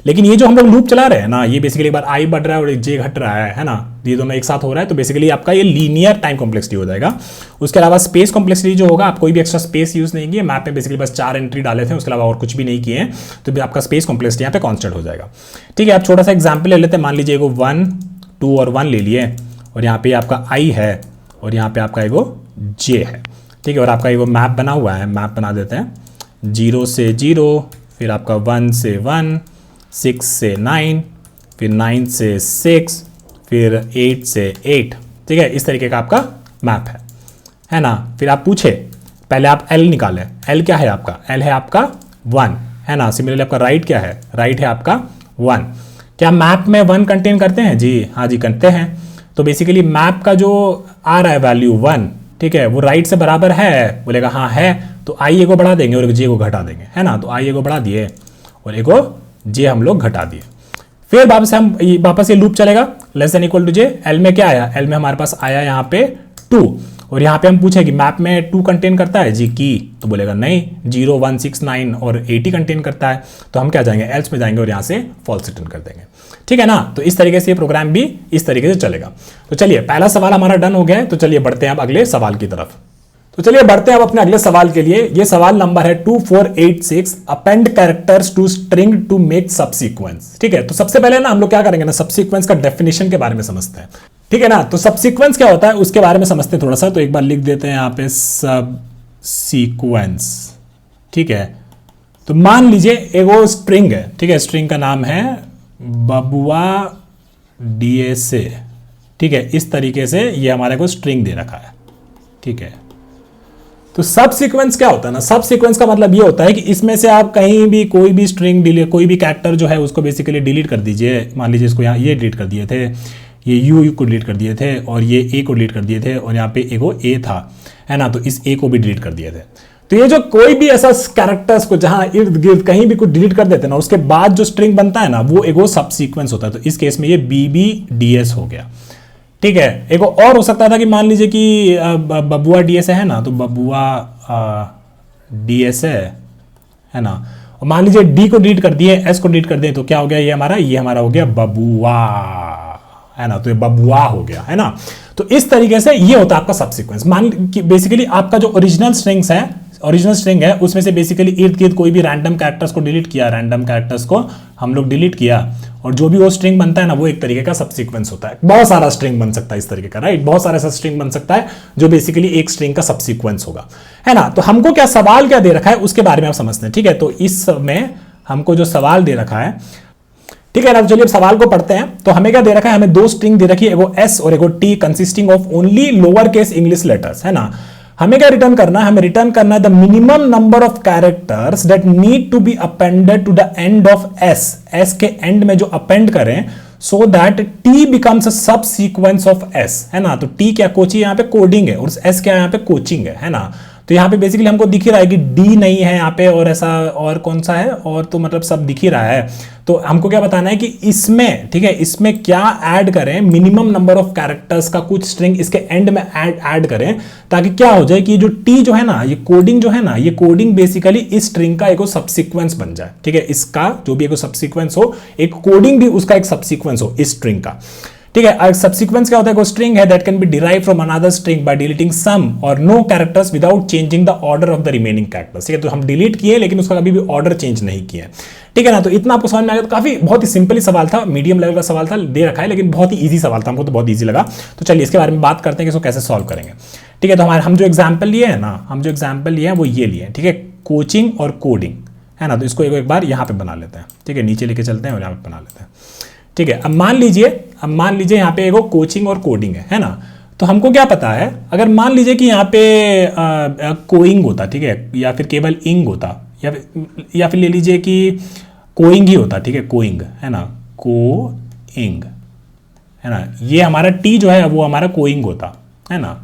लेकिन ये जो हम लोग लूप चला रहे हैं ना, ये बेसिकली एक बार आई बढ़ रहा है और एक जे घट रहा है ना, ये दोनों एक साथ हो रहा है, तो बेसिकली आपका ये लीनियर टाइम कॉम्प्लेक्सिटी हो जाएगा। उसके अलावा स्पेस कॉम्प्लेक्सिटी जो होगा, आप कोई भी एक्स्ट्रा स्पेस यूज़ नहीं किए, मैप में बेसिकली बस 4 एंट्री डाले थे, उसके अलावा और कुछ भी नहीं किए हैं, तो भी आपका स्पेस कॉम्प्लेक्सिटी यहाँ पे कांस्टेंट हो जाएगा, ठीक है। आप छोटा सा एग्जाम्पल ले लेते हैं, मान लीजिए 1 2 और 1 ले लिए, और यहाँ पे आपका I है और यहाँ पे आपका एगो J है, ठीक है। और आपका एगो मैप बना हुआ है, मैप बना देते हैं, 0 से 0, फिर आपका 1 से 1, 6 से 9, फिर 9 से 6, फिर 8 से 8, ठीक है। इस तरीके का आपका मैप है ना। फिर आप पूछे, पहले आप L निकालें, L क्या है आपका, L है आपका 1, है ना। सिमिलरली आपका राइट क्या है, राइट है आपका 1। क्या मैप में 1 कंटेन करते हैं जी, हाँ जी करते हैं। तो बेसिकली मैप का जो आ रहा है वैल्यू 1, ठीक है, वो राइट से बराबर है, बोलेगा हाँ है, तो I को बढ़ा देंगे और J को घटा देंगे, है ना। तो I को बढ़ा दिए और एगो J हम लोग घटा दिए। फिर वापस ये लूप चलेगा, less than equal to J। L में क्या आया, L में हमारे पास आया यहाँ पे 2, और यहाँ पे हम पूछे कि मैप में 2 कंटेन करता है जी की, तो बोलेगा नहीं, 0, 1, 6, 9 और 80 कंटेन करता है। तो हम क्या जाएंगे, एल्स में जाएंगे और यहाँ से फॉल्स रिटर्न कर देंगे, ठीक है ना। तो इस तरीके से ये प्रोग्राम भी इस तरीके से चलेगा। तो चलिए पहला सवाल हमारा डन हो गया है, तो चलिए बढ़ते हैं अब अगले सवाल की तरफ। तो चलिए बढ़ते हैं अब अपने अगले सवाल के लिए। ये सवाल नंबर है 2486, append characters to string to make subsequence, ठीक है। तो सबसे पहले ना हम लोग क्या करेंगे ना, सबसीक्वेंस का डेफिनेशन के बारे में समझते हैं, ठीक है ना। तो सबसीक्वेंस क्या होता है उसके बारे में समझते हैं थोड़ा सा। तो एक बार लिख देते हैं यहाँ पे सब सीक्वेंस, ठीक है। तो मान लीजिए एगो स्ट्रिंग है, ठीक है, स्ट्रिंग का नाम है बबुआ DSA, ठीक है। इस तरीके से ये हमारे को स्ट्रिंग दे रखा है, ठीक है। तो सब सीक्वेंस क्या होता है ना, सब सीक्वेंस का मतलब ये होता है कि इसमें से आप कहीं भी कोई भी स्ट्रिंग डिलीट, कोई भी कैरेक्टर जो है उसको बेसिकली डिलीट कर दीजिए। मान लीजिए इसको यहाँ ये डिलीट कर दिए थे, ये यू को डिलीट कर दिए थे, और ये ए को डिलीट कर दिए थे, और यहाँ पे एगो ए था, है ना। तो इस ए को भी डिलीट कर दिए थे। तो ये जो कोई भी ऐसा कैरेक्टर्स को जहां इर्द गिर्द कहीं भी कुछ डिलीट कर देते हैं ना, उसके बाद जो स्ट्रिंग बनता है ना, वो एगो सब सीक्वेंस होता है। तो इस केस में ये BBDS हो गया, ठीक है। एगो और हो सकता था कि मान लीजिए कि बबुआ DSA है ना, तो बबुआ DSA है ना, और मान लीजिए D को डिलीट कर दिए, S को डिलीट कर दिए, तो क्या हो गया, ये हमारा हो गया बबुआ, है ना। तो ये बबुआ हो गया, है ना। तो इस तरीके से ये होता है आपका सब सीक्वेंस। मान कि बेसिकली आपका जो ओरिजिनल स्ट्रिंग है उसमें से बेसिकली इर्द गिर्द कोई भी रैंडम कैरेक्टर्स को डिलीट किया, रैंडम कैरेक्टर्स को हम लोग डिलीट किया, और जो भी वो स्ट्रिंग बनता है ना, वो एक तरीके का सब सीक्वेंस होता है। बहुत सारा स्ट्रिंग बन सकता है इस तरीके का, राइट। बहुत सारा ऐसा स्ट्रिंग बन सकता है जो बेसिकली एक स्ट्रिंग का सब सीक्वेंस होगा, है ना। तो हमको क्या सवाल क्या दे रखा है उसके बारे में आप समझते हैं, ठीक है। तो इसमें हमको जो सवाल दे रखा है, ठीक है ना, तो चलिए अब सवाल को पढ़ते हैं। तो हमें क्या दे रखा है, हमें 2 स्ट्रिंग दे रखी है, एगो S और एगो T, consisting of only lower case English letters, है ना। हमें क्या रिटर्न करना है, हमें रिटर्न करना है the minimum number of characters that need to be appended to the end of S के एंड में जो अपेंड करें, so that T becomes a subsequence of S, है ना। तो T क्या, कोची यहाँ पे कोडिंग है, और S क्या यहाँ पे कोचिंग है ना। तो यहाँ पे बेसिकली हमको दिख ही रहा है कि D नहीं है यहाँ पे, और ऐसा और कौन सा है, और तो मतलब सब दिख ही रहा है। तो हमको क्या बताना है कि इसमें, ठीक है, इसमें क्या ऐड करें, मिनिमम नंबर ऑफ कैरेक्टर्स का कुछ स्ट्रिंग इसके एंड में ऐड करें, ताकि क्या हो जाए कि जो T जो है ना, ये कोडिंग जो है ना, ये कोडिंग बेसिकली इस स्ट्रिंग का एक सबसीक्वेंस बन जाए, ठीक है। इसका जो भी एक सबसीक्वेंस हो, एक कोडिंग भी उसका एक सबसीक्वेंस हो इस स्ट्रिंग का, ठीक है। सबसीक्वेंस क्या होता है, कोई स्ट्रिंग है that can be derive from another string by deleting some or no characters without changing the order of the remaining characters, ठीक है। तो हम डिलीट किए लेकिन उसका कभी भी ऑर्डर चेंज नहीं किया, ठीक है ना। तो इतना आपको समझ में आ गया। तो काफी बहुत ही सिंपल सवाल था, मीडियम लेवल का सवाल था, दे रखा है, लेकिन बहुत ही ईजी सवाल था, हमको तो बहुत ईजी लगा। तो चलिए इसके बारे में बात करते हैं कि इसको कैसे सॉल्व करेंगे, ठीक है। तो हम जो एग्जाम्पल लिए है ना, हम जो एग्जाम्पल लिए हैं वो ये लिए, ठीक है, कोचिंग और कोडिंग, है ना। तो इसको एक बार यहाँ पे बना लेते हैं, ठीक है, नीचे लेके चलते हैं और यहाँ पे बना लेते हैं, ठीक है। अब मान लीजिए यहाँ पे एगो कोचिंग और कोडिंग है ना। तो हमको क्या पता है, अगर मान लीजिए कि यहाँ पे कोइंग होता, ठीक है, या फिर केवल इंग होता, या फिर ले लीजिए कि कोइंग ही होता, ठीक है, कोइंग, है ना, कोइंग, है ना। ये हमारा T जो है वो हमारा कोइंग होता, है ना।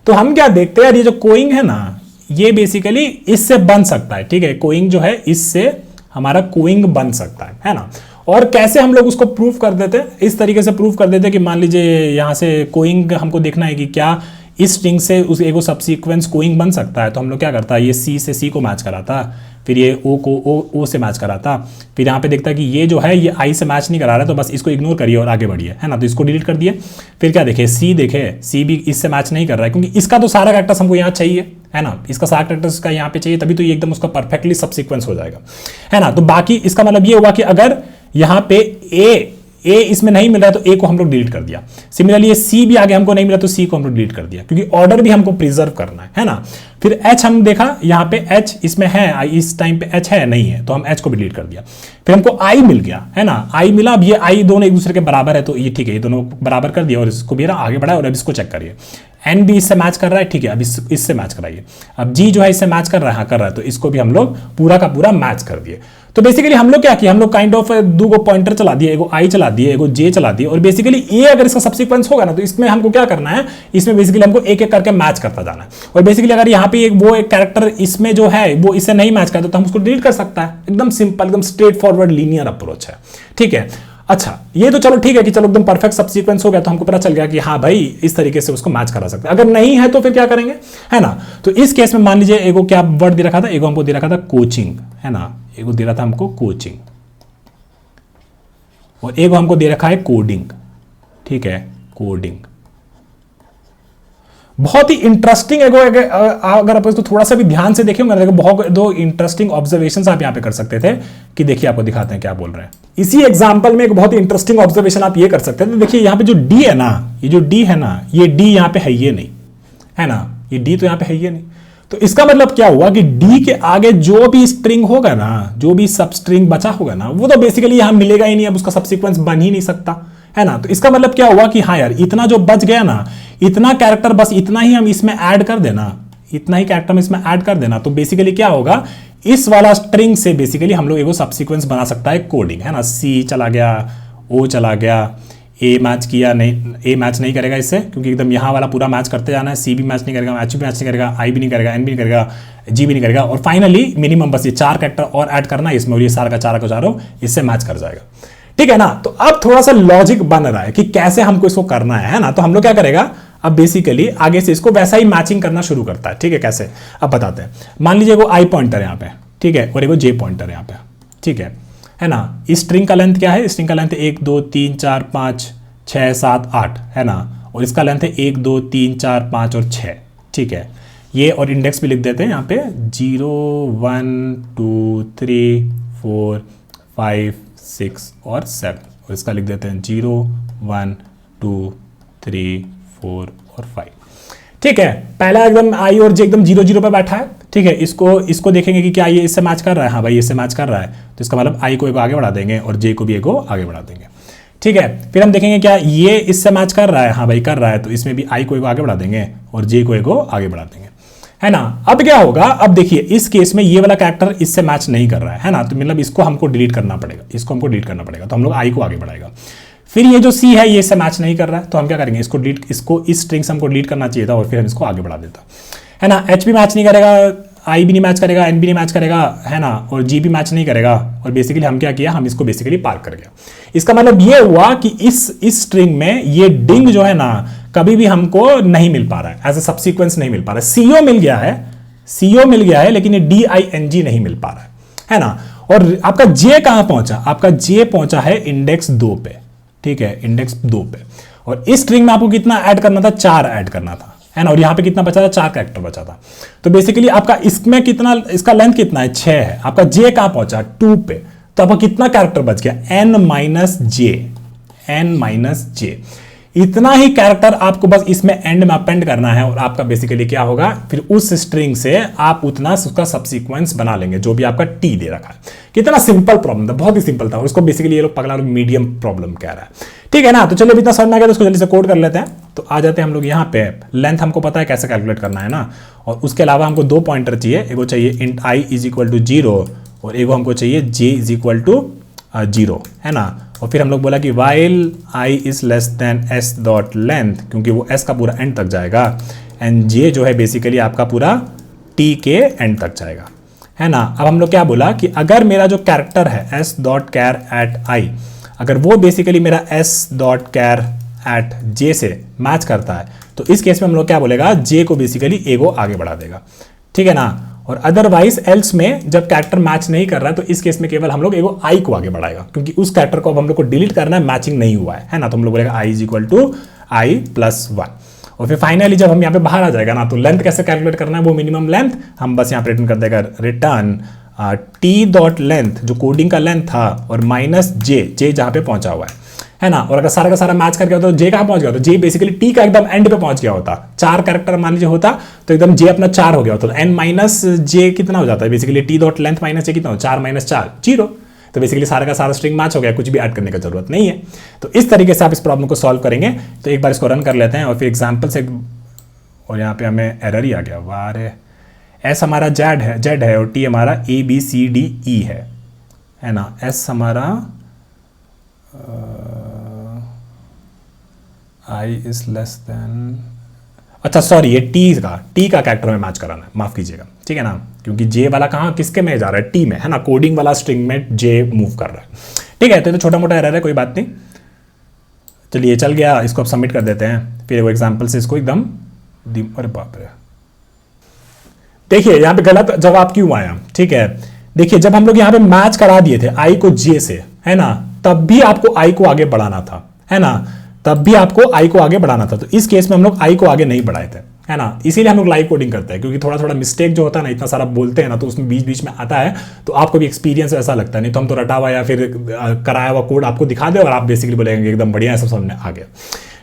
तो हम क्या देखते हैं, ये जो कोइंग है ना, ये बेसिकली इससे बन सकता है, ठीक है। कोइंग जो है इससे हमारा कोइंग बन सकता है ना। और कैसे हम लोग उसको प्रूफ कर देते हैं, इस तरीके से प्रूफ कर देते हैं कि मान लीजिए यहाँ से कोइंग हमको देखना है कि क्या इस स्ट्रिंग से उस एगो सबसीक्वेंस कोइंग बन सकता है। तो हम लोग क्या करता है, ये C से C को मैच कराता, फिर ये O को O से मैच कराता, फिर यहाँ पे देखता है कि ये जो है ये I से मैच नहीं करा रहा है, तो बस इसको इग्नोर करिए और आगे बढ़िए, है ना। तो इसको डिलीट कर दिए। फिर क्या देखे, C भी इससे मैच नहीं कर रहा है, क्योंकि इसका तो सारा कैरेक्टर्स हमको यहाँ चाहिए, है ना। इसका सारा कैरेक्टर्स का यहाँ पे चाहिए, तभी तो ये एकदम उसका परफेक्टली सबसीक्वेंस हो जाएगा, है ना। तो बाकी इसका मतलब ये हुआ कि अगर यहाँ पे ए इसमें नहीं मिल रहा है तो ए को हम लोग डिलीट कर दिया। सिमिलरली ये सी भी आगे हमको नहीं मिला तो सी को हम लोग डिलीट कर दिया, क्योंकि ऑर्डर भी हमको प्रिजर्व करना है ना। फिर एच हम देखा, यहाँ पे एच इसमें है, इस टाइम पे एच है नहीं है तो हम एच को भी डिलीट कर दिया। फिर हमको आई मिल गया है ना, आई मिला। अब ये आई दोनों एक दूसरे के बराबर है तो ये ठीक है, ये दोनों बराबर कर दिया और इसको भी आगे बढ़ाया। और अब इसको चेक करिए, एन भी इससे मैच कर रहा है, ठीक है, अब इससे मैच कराइए। अब जी जो है इससे मैच कर रहा है, हाँ कर रहा है, तो इसको भी हम लोग पूरा का पूरा मैच कर दिए। तो बेसिकली हम लोग क्या किया, हम लोग काइंड ऑफ दो को पॉइंटर चला दिए, एगो आई चला दिए, एगो जे चला दिए। और बेसिकली ए अगर इसका सब्सिक्वेंस होगा ना तो इसमें हमको क्या करना है, इसमें बेसिकली हमको एक एक करके मैच करता जाना है। और बेसिकली अगर यहाँ पे वो एक कैरेक्टर इसमें जो है वो इससे नहीं मैच करता तो हम उसको डिलीट कर सकता है। एकदम सिंपल, एकदम स्ट्रेट फॉरवर्ड लीनियर अप्रोच है, ठीक है। अच्छा, ये तो चलो ठीक है कि चलो एकदम परफेक्ट सब सीक्वेंस हो गया तो हमको पता चल गया कि हाँ भाई इस तरीके से उसको मैच करा सकते हैं। अगर नहीं है तो फिर क्या करेंगे, है ना। तो इस केस में मान लीजिए एगो क्या वर्ड दे रखा था, एगो हमको दे रखा था कोचिंग, है ना, एगो दे रहा था हमको कोचिंग और एगो हमको दे रखा है कोडिंग, ठीक है, कोडिंग। बहुत ही इंटरेस्टिंग अगर आप इसको थोड़ा सा भी ध्यान से देखेंगे ना, बहुत दो इंटरेस्टिंग ऑब्जर्वेशंस आप यहाँ पे कर सकते थे कि देखिए आपको दिखाते हैं क्या बोल रहे हैं। इसी एग्जांपल में एक बहुत ही इंटरेस्टिंग ऑब्जर्वेशन आप ये कर सकते हैं। तो देखिए यहाँ पे जो डी है ना, ये जो डी है ना, ये डी यहाँ पे है ये नहीं, है ना, ये डी तो यहाँ पे है ये नहीं। तो इसका मतलब क्या हुआ कि डी के आगे जो भी स्ट्रिंग होगा ना, जो भी सब स्ट्रिंग बचा होगा ना, वो तो बेसिकली यहां मिलेगा ही नहीं, अब उसका सबसीक्वेंस बन ही नहीं सकता, है ना। तो इसका मतलब क्या हुआ कि हाँ यार, इतना जो बच गया ना, इतना कैरेक्टर, बस इतना ही हम इसमें ऐड कर देना, इतना ही कैरेक्टर हम इसमें ऐड कर देना, तो बेसिकली क्या होगा, इस वाला स्ट्रिंग से बेसिकली हम लोग एगो सबसीक्वेंस बना सकता है कोडिंग, है ना। सी चला गया, ओ चला गया, ए मैच किया नहीं, ए मैच नहीं करेगा इससे, क्योंकि एकदम यहाँ वाला पूरा मैच करते जाना है। सी भी मैच नहीं करेगा, एच भी मैच नहीं करेगा, आई भी नहीं करेगा, एन भी नहीं करेगा, जी भी नहीं करेगा। और फाइनली मिनिमम बस ये 4 कैरेक्टर और ऐड करना है इसमें, और ये सारा का चारों इससे मैच कर जाएगा, ठीक है ना। तो अब थोड़ा सा लॉजिक बन रहा है कि कैसे हमको इसको करना है ना। तो हम लोग क्या करेगा, अब बेसिकली आगे से इसको वैसा ही मैचिंग करना शुरू करता है, ठीक है। कैसे, अब बताते हैं। मान लीजिए वो आई पॉइंटर यहाँ पे, ठीक है, और एगो जे पॉइंटर यहाँ पे, ठीक है ना। इस स्ट्रिंग का लेंथ क्या है, स्ट्रिंग का लेंथ 1 2 3 4 5 6 7 8, है ना। और इसका लेंथ है 1 2 3 4 5 और 6, ठीक है। ये और इंडेक्स भी लिख देते हैं यहाँ पे 0 1 2 3 4 5 6 और 7, और इसका लिख देते हैं 0 1 2 3 4 और 5, ठीक है। पहला एकदम आई और जे एकदम 0 0 पे बैठा है, ठीक है। इसको देखेंगे कि क्या ये इससे मैच कर रहा है, हाँ भाई इससे मैच कर रहा है, तो इसका मतलब आई को एगो आगे बढ़ा देंगे और जे को भी एगो आगे बढ़ा देंगे, ठीक है। फिर हम देखेंगे क्या ये इससे मैच कर रहा है, हाँ भाई कर रहा है, तो इसमें भी आई को एगो आगे बढ़ा देंगे और जे को एगो आगे बढ़ा देंगे, है ना। अब क्या होगा, अब देखिए इस केस में ये वाला कैरेक्टर इससे मैच नहीं कर रहा है ना, तो मतलब इसको हमको डिलीट करना पड़ेगा, इसको हमको डिलीट करना पड़ेगा, तो हम लोग आई को आगे बढ़ाएगा। फिर ये जो सी है ये इससे मैच नहीं कर रहा है, तो हम क्या करेंगे, इसको डिलीट, इसको इस स्ट्रिंग से हमको डिलीट करना चाहिए था और फिर हम इसको आगे बढ़ा देता, है ना। एच भी मैच नहीं करेगा, आई भी नहीं मैच करेगा, एन भी नहीं मैच करेगा, है ना, और जी भी मैच नहीं करेगा, और बेसिकली हम क्या किया, हम इसको बेसिकली पार कर गया। इसका मतलब ये हुआ कि इस स्ट्रिंग में ये डिंग जो है ना कभी भी हमको नहीं मिल पा रहा है, एज ए सबसीक्वेंस नहीं मिल पा रहा है। सीओ मिल गया है, सीओ मिल गया है, लेकिन ये DING नहीं मिल पा रहा है ना। और आपका जे कहां पहुंचा, आपका जे पहुंचा है इंडेक्स 2 पे, ठीक है, इंडेक्स 2 पे। और इस स्ट्रिंग में आपको कितना ऐड करना था, 4 ऐड करना था, है ना। और यहां पे कितना बचा था, 4 कैरेक्टर बचा था। तो बेसिकली आपका इसमें कितना, इसका लेंथ कितना है, 6 है। आपका जे कहां पहुंचा, 2 पे, तो आपका कितना कैरेक्टर बच गया, n माइनस जे। इतना ही कैरेक्टर आपको बस इसमें एंड में अपेंड करना है और आपका बेसिकली क्या होगा, फिर उस स्ट्रिंग से आप उतना उसका सबसीक्वेंस बना लेंगे जो भी आपका टी दे रखा है। कितना सिंपल प्रॉब्लम था, बहुत ही सिंपल था, और इसको बेसिकली ये लोग पगला लोग मीडियम प्रॉब्लम कह रहा है, ठीक है ना। तो चलिए इतना समझ में आ गया, तो उसको जल्दी से कोड कर लेते हैं। तो आ जाते हैं हम लोग यहाँ पे, लेंथ हमको पता है कैसे कैलकुलेट करना है ना, और उसके अलावा हमको 2 पॉइंटर चाहिए, एगो चाहिए int i = 0 और एगो हमको चाहिए j = 0, है ना। और फिर हम लोग बोला कि while i is less than s.length, क्योंकि वो s का पूरा एंड तक जाएगा, एंड j जो है बेसिकली आपका पूरा t के एंड तक जाएगा, है ना। अब हम लोग क्या बोला कि अगर मेरा जो कैरेक्टर है s.char at i, अगर वो बेसिकली मेरा s.char at j से मैच करता है, तो इस केस में हम लोग क्या बोलेगा, j को बेसिकली एगो आगे बढ़ा देगा, ठीक है ना। और अदरवाइज एल्स में जब कैरेक्टर मैच नहीं कर रहा है, तो इस केस में केवल हम लोग एगो आई को आगे बढ़ाएगा, क्योंकि उस कैरेक्टर को अब हम लोग को डिलीट करना है, मैचिंग नहीं हुआ है ना। तो हम लोग बोलेगा i = i+1। और फिर फाइनली जब हम यहाँ पे बाहर आ जाएगा ना, तो लेंथ कैसे कैलकुलेट करना है, वो मिनिमम लेंथ हम बस यहाँ पे रिटर्न कर देगा, रिटर्न t.length जो कोडिंग का लेंथ था और माइनस जे जहाँ पे पहुंचा हुआ है, है ना। और अगर सारा का सारा मैच करके होता तो जे कहां पहुंच गया होता, जे बेसिकली टी का एकदम एंड पे पहुंच गया होता। 4 कैरेक्टर मान लीजिए होता तो एकदम जे अपना 4 हो गया होता, तो एन माइनस जे कितना हो जाता है basically, t dot length minus j कितना हो, 4 माइनस 4 0। तो बेसिकली सारा का सारा स्ट्रिंग मैच हो गया, कुछ भी ऐड करने की जरूरत नहीं है। तो इस तरीके से आप इस प्रॉब्लम को सॉल्व करेंगे। तो एक बार इसको रन कर लेते हैं और फिर एग्जाम्पल से, और यहाँ पे हमें एरर ही आ गया, वाह रे। एस हमारा जेड है और टी हमारा A B C D E है ना। एस हमारा आई इज लेस देन, अच्छा सॉरी, ये टी का कैरेक्टर में मैच कराना है, माफ कीजिएगा, ठीक है ना। क्योंकि जे वाला कहाँ किसके में जा रहा है, टी में, है ना। कोडिंग वाला स्ट्रिंग में जे मूव कर रहा है, ठीक है। तो छोटा मोटा एरर है, कोई बात नहीं। चलिए चल गया, इसको अब सबमिट कर देते हैं। फिर वो एग्जाम्पल से इसको एकदम, अरे बाप रे, देखिए यहाँ पे गलत जवाब क्यों आया, ठीक है। देखिए जब हम लोग यहाँ पे मैच करा दिए थे आई को जे से, है ना, तब भी आपको आई को आगे बढ़ाना था, है ना, तब भी आपको आई को आगे बढ़ाना था। तो इस केस में हम लोग आई को आगे नहीं बढ़ाए थे, है ना। इसीलिए हम लोग लाइव कोडिंग करते हैं, क्योंकि थोड़ा थोड़ा मिस्टेक जो होता है ना, इतना सारा बोलते हैं ना, तो उसमें बीच बीच में आता है, तो आपको भी एक्सपीरियंस ऐसा लगता है। नहीं तो हम तो रटा हुआ या फिर कराया हुआ कोड आपको दिखा दे और आप बेसिकली बोलेंगे एकदम बढ़िया है, सब समझ में आ गया,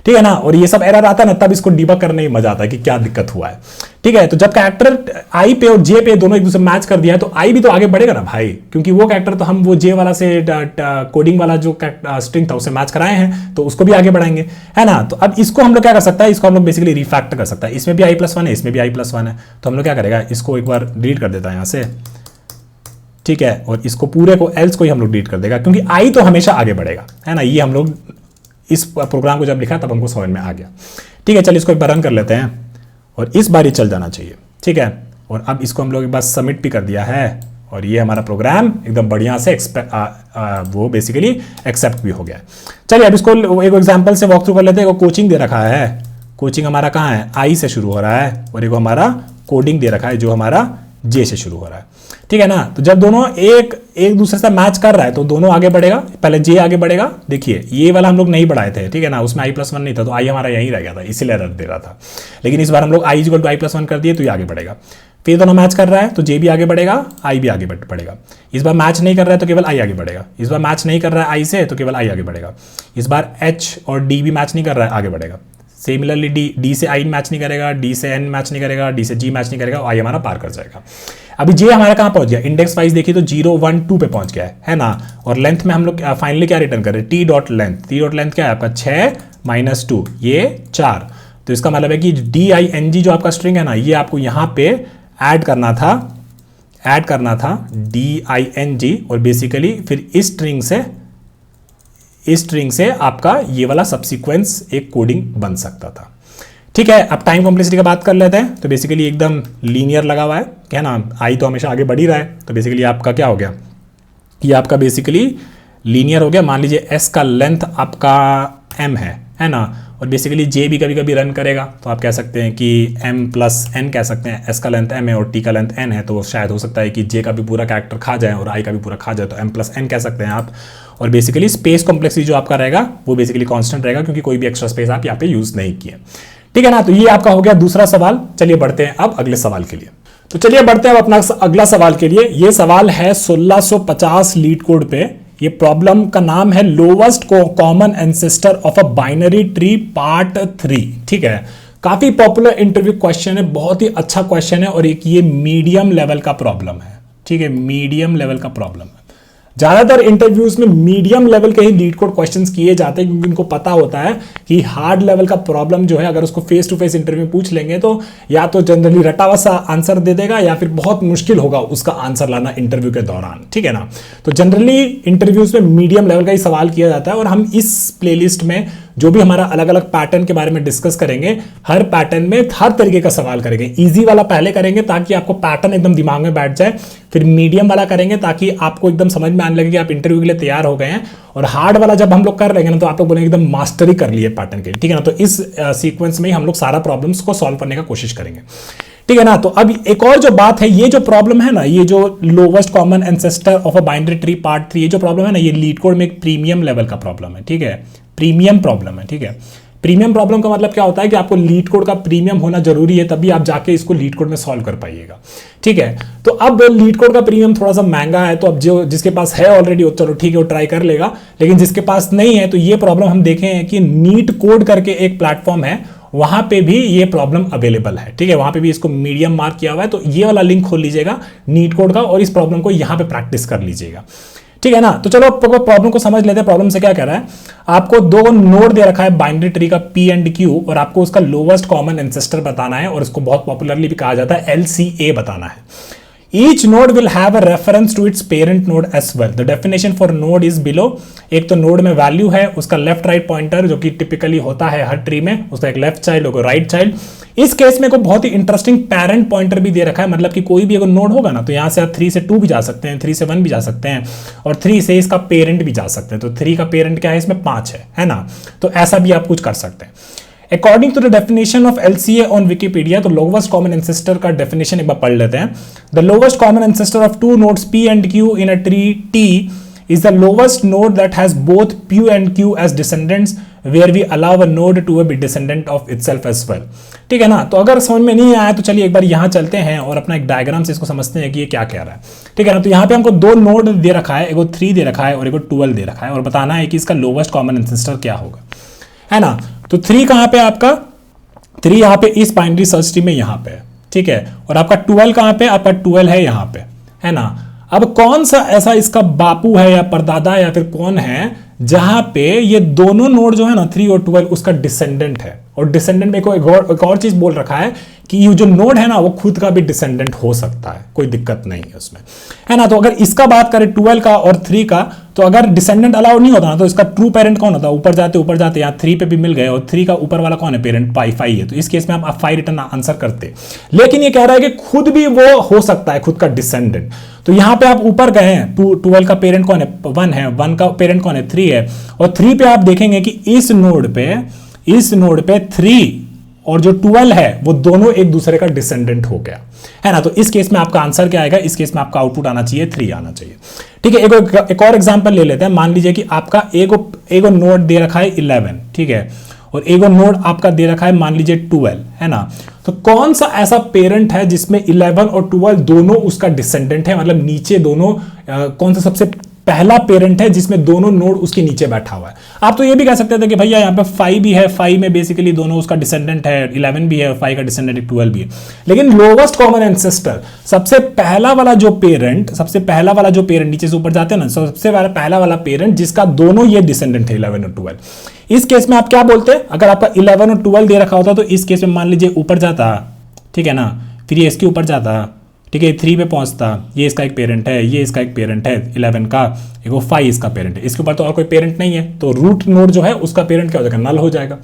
ठीक है ना। और ये सब एरर आता है ना, तब इसको डिबग करने में मजा आता है कि क्या दिक्कत हुआ है, ठीक है। तो जब कैरेक्टर आई पे और जे पे दोनों एक दूसरे मैच कर दिया है, तो आई भी तो आगे बढ़ेगा ना भाई, क्योंकि वो कैरेक्टर तो हम वो जे वाला से कोडिंग वाला जो स्ट्रिंग था उससे मैच कराए हैं, तो उसको भी आगे बढ़ाएंगे, है ना। तो अब इसको हम लोग क्या कर सकता है, इसको हम लोग बेसिकली रिफैक्टर कर सकता है। इसमें भी i+1 है, इसमें भी i+1 है, तो हम लोग क्या करेगा, इसको एक बार डिलीट कर देता है यहाँ से, ठीक है। और इसको पूरे को एल्स को ही हम लोग डिलीट कर देगा, क्योंकि आई तो हमेशा आगे बढ़ेगा, है ना। ये हम लोग इस प्रोग्राम को जब लिखा तब हमको समझ में आ गया, ठीक है। चलिए इसको एक बार रन कर लेते हैं और इस बार ही चल जाना चाहिए, ठीक है। और अब इसको हम लोग एक बार सबमिट भी कर दिया है और ये हमारा प्रोग्राम एकदम बढ़िया से वो बेसिकली एक्सेप्ट भी हो गया। चलिए अब इसको एक एग्जांपल से वॉक थ्रू कर लेते हैं। कोचिंग दे रखा है, कोचिंग हमारा कहाँ है, आई से शुरू हो रहा है, और एक हमारा कोडिंग दे रखा है जो हमारा जे से शुरू हो रहा है, ठीक है ना। तो जब दोनों एक दूसरे से मैच कर रहा है तो दोनों आगे बढ़ेगा, पहले जे आगे बढ़ेगा। देखिए ये वाला हम लोग नहीं बढ़ाए थे, ठीक है ना, उसमें i+1 नहीं था, तो आई हमारा यहीं रह गया था, इसीलिए एरर दे रहा था। लेकिन इस बार हम लोग i = i+1 कर दिए तो ये आगे बढ़ेगा। फिर दोनों मैच कर रहा है तो जे भी आगे बढ़ेगा, आई भी आगे बढ़ेगा। इस बार मैच नहीं कर रहा है तो केवल आई आगे बढ़ेगा। इस बार मैच नहीं कर रहा है आई से तो केवल आई आगे बढ़ेगा। इस बार एच और डी भी मैच नहीं कर रहा है, आगे बढ़ेगा। सिमिलरली डी से आई मैच नहीं करेगा, डी से एन मैच नहीं करेगा, डी से जी मैच नहीं करेगा, आई हमारा पार कर जाएगा। अभी जे हमारा कहाँ पहुंच गया, इंडेक्स वाइज देखिए तो 0 1 2 पे पहुंच गया है ना। और लेंथ में हम लोग फाइनली क्या रिटर्न कर रहे हैं, टी डॉट लेंथ क्या है आपका 6 - 2, ये 4। तो इसका मतलब है कि DING जो आपका स्ट्रिंग है ना, ये आपको यहाँ पे ऐड करना था DING, और बेसिकली फिर इस स्ट्रिंग से आपका ये वाला सब्सिक्वेंस एक कोडिंग बन सकता था, ठीक है। अब टाइम कॉम्प्लेक्सिटी की बात कर लेते हैं। तो बेसिकली एकदम लीनियर लगा हुआ है ना, आई तो हमेशा आगे बढ़ ही रहा है, तो बेसिकली आपका क्या हो गया, ये आपका बेसिकली लीनियर हो गया। मान लीजिए एस का लेंथ आपका m है ना, और बेसिकली जे भी कभी कभी रन करेगा, तो आप कह सकते हैं कि m+n कह सकते हैं। एस का लेंथ m है और टी का लेंथ n है, तो शायद हो सकता है कि जे का भी पूरा कैरेक्टर खा जाए और आई का भी पूरा खा जाए, तो m+n कह सकते हैं आप। और बेसिकली स्पेस कॉम्प्लेक्सिटी जो आपका रहेगा वो बेसिकली कांस्टेंट रहेगा, क्योंकि कोई भी एक्स्ट्रा स्पेस आप यहाँ पे यूज नहीं किए, ठीक है ना। तो ये आपका हो गया दूसरा सवाल। चलिए बढ़ते हैं अब अगले सवाल के लिए। तो चलिए बढ़ते हैं अब अपना अगला सवाल के लिए। ये सवाल है 1650 लीड कोड पे। ये प्रॉब्लम का नाम है lowest common ancestor of a binary tree part 3, ठीक है। काफी पॉपुलर इंटरव्यू क्वेश्चन है, बहुत ही अच्छा क्वेश्चन है, और एक ये मीडियम लेवल का प्रॉब्लम है, ठीक है, मीडियम लेवल का प्रॉब्लम है। ज्यादातर इंटरव्यूज में मीडियम लेवल के ही लीड कोड क्वेश्चंस किए जाते हैं, क्योंकि उनको पता होता है कि हार्ड लेवल का प्रॉब्लम जो है अगर उसको फेस टू फेस इंटरव्यू में पूछ लेंगे तो या तो जनरली रटा हुआ सा आंसर दे देगा, या फिर बहुत मुश्किल होगा उसका आंसर लाना इंटरव्यू के दौरान, ठीक है ना। तो जनरली इंटरव्यूज में मीडियम लेवल का ही सवाल किया जाता है, और हम इस प्लेलिस्ट में जो भी हमारा अलग अलग पैटर्न के बारे में डिस्कस करेंगे, हर पैटर्न में हर तरीके का सवाल करेंगे। इजी वाला पहले करेंगे ताकि आपको पैटर्न एकदम दिमाग में बैठ जाए, फिर मीडियम वाला करेंगे ताकि आपको एकदम समझ में आने लगे कि आप इंटरव्यू के लिए तैयार हो गए हैं, और हार्ड वाला जब हम लोग कर लेंगे ना तो आप लोग बोलेंगे एकदम मास्टरी कर लिए पैटर्न के, ठीक है ना। तो इस सीक्वेंस में ही हम लोग सारा प्रॉब्लम्स को सॉल्व करने का कोशिश करेंगे, ठीक है ना। तो अब एक और जो बात है, ये जो प्रॉब्लम है ना, ये जो lowest common ancestor of a binary tree part 3, ये जो प्रॉब्लम है ना, ये लीड कोड में एक प्रीमियम लेवल का प्रॉब्लम है, ठीक है, प्रीमियम प्रॉब्लम है, ठीक है। प्रीमियम प्रॉब्लम का मतलब क्या होता है कि आपको लीड कोड का प्रीमियम होना जरूरी है, तभी आप जाके इसको लीड कोड में सॉल्व कर पाइएगा। ठीक है, तो अब लीड कोड का प्रीमियम थोड़ा सा महंगा है, तो अब जो जिसके पास है ऑलरेडी वो चलो ठीक है वो ट्राई कर लेगा, लेकिन जिसके पास नहीं है तो ये प्रॉब्लम हम देखे हैं कि नीट कोड करके एक प्लेटफॉर्म है, वहां पे भी ये प्रॉब्लम अवेलेबल है। ठीक है, वहां पे भी इसको मीडियम मार्क किया हुआ है, तो ये वाला लिंक खोल लीजिएगा नीट कोड का और इस प्रॉब्लम को यहां पे प्रैक्टिस कर लीजिएगा। ठीक है ना, तो चलो प्रॉब्लम को समझ लेते हैं। प्रॉब्लम से क्या कह रहा है, आपको दो नोड दे रखा है बाइनरी ट्री का P एंड Q, और आपको उसका लोवेस्ट कॉमन एंसेस्टर बताना है, और इसको बहुत पॉपुलरली भी कहा जाता है LCA बताना है। Each node will have a reference to its parent node as well. The definition for node is below. एक तो नोड में वैल्यू है, उसका लेफ्ट राइट पॉइंटर जो कि टिपिकली होता है हर ट्री में, उसका एक लेफ्ट चाइल्ड होगा राइट चाइल्ड। इस केस में को बहुत ही इंटरेस्टिंग पेरेंट पॉइंटर भी दे रखा है, मतलब कि कोई भी अगर नोड होगा ना तो यहां से आप 3 से 2 भी जा सकते हैं, 3 से 1 भी जा सकते हैं, और 3 से इसका पेरेंट भी जा सकते हैं। तो 3 का पेरेंट क्या है, इसमें 5 है ना, तो ऐसा भी आप कुछ कर सकते हैं। According to the definition of LCA on Wikipedia, तो lowest common ancestor का definition एक बार पढ़ लेते हैं। The lowest common ancestor of two nodes P and Q in a tree T is the lowest node that has both P and Q as descendants, where we allow a node to be descendant of itself as well। ठीक है ना, तो अगर समझ में नहीं आया तो चलिए एक बार यहाँ चलते हैं और अपना एक डायग्राम से इसको समझते हैं कि ये क्या कह रहा है। ठीक है ना, तो यहाँ पे हमको दो नोड दे रखा है, एगो 3 दे रखा है और एगो 12 दे रखा है, और बताना है कि इसका लोवेस्ट कॉमन एंसेस्टर क्या होगा, है ना। तो 3 कहां पे आपका, 3 यहां पे इस बाइनरी सर्च ट्री में यहां पे, ठीक है, और आपका 12 कहां पे, आपका 12 है यहां पे, है ना। अब कौन सा ऐसा इसका बापू है या परदादा है या फिर कौन है जहां पे ये दोनों नोड जो है ना 3 और 12 उसका डिसेंडेंट है, और डिसेंडेंट में एक और चीज बोल रखा है कि ये जो नोड है ना वो खुद का भी डिसेंडेंट हो सकता है, कोई दिक्कत नहीं है उसमें, है ना। तो अगर इसका बात करें 12 का और 3 का, तो अगर डिसेंडेंट अलाउ नहीं होता ना तो इसका ट्रू पेरेंट कौन होता है, ऊपर जाते यहाँ 3 पे भी मिल गए, और 3 का ऊपर वाला कौन है, पेरेंट 5 है, तो इस केस में आप 5 रिटर्न आंसर करते। लेकिन ये कह रहा है कि खुद भी वो हो सकता है, खुद का डिसेंडेंट। तो यहाँ पे आप ऊपर गए हैं, 12 का पेरेंट कौन है, 1 है, 1 का पेरेंट कौन है, 3 है, और 3 पे आप देखेंगे कि इस नोड पे 3 और जो 12 है वो दोनों एक दूसरे का डिसेंडेंट हो गया, है ना। तो इस केस में आपका आंसर क्या आएगा, इस केस में आपका आउटपुट आना चाहिए 3 आना चाहिए। ठीक है, एक और एग्जांपल ले लेते हैं। मान लीजिए कि आपका एगो नोड दे रखा है 11, ठीक है, और एगो नोड आपका दे रखा है मान लीजिए 12, है ना। तो कौन सा ऐसा पेरेंट है जिसमें 11 और 12 दोनों उसका डिसेंडेंट है, मतलब नीचे दोनों कौन सा सबसे पहला पेरेंट है जिसमें दोनों नोड उसके नीचे बैठा हुआ है। आप तो ये भी कह सकते थे कि भैया यहाँ पे 5 भी है, 5 में बेसिकली दोनों उसका डिसेंडेंट है, 11 भी है, 5 का डिसेंडेंट 12 भी है। लेकिन लोवेस्ट कॉमन एंसेस्टर, सबसे पहला वाला जो पेरेंट नीचे से ऊपर जाते हैं ना, सबसे पहला वाला पेरेंट जिसका दोनों ये डिसेंडेंट है 11 और 12, इस केस में आप क्या बोलते हैं, अगर आपका 11 और 12 दे रखा होता तो इस केस में मान लीजिए ऊपर जाता, ठीक है ना, फिर ये इसके ऊपर जाता, ठीक है, 3 पे पहुंचता, ये इसका एक पेरेंट है, ये इसका एक पेरेंट है 11 का, एगो 5 इसका पेरेंट है, इसके ऊपर तो और कोई पेरेंट नहीं है, तो रूट नोड जो है उसका पेरेंट क्या हो जाएगा, नल हो जाएगा।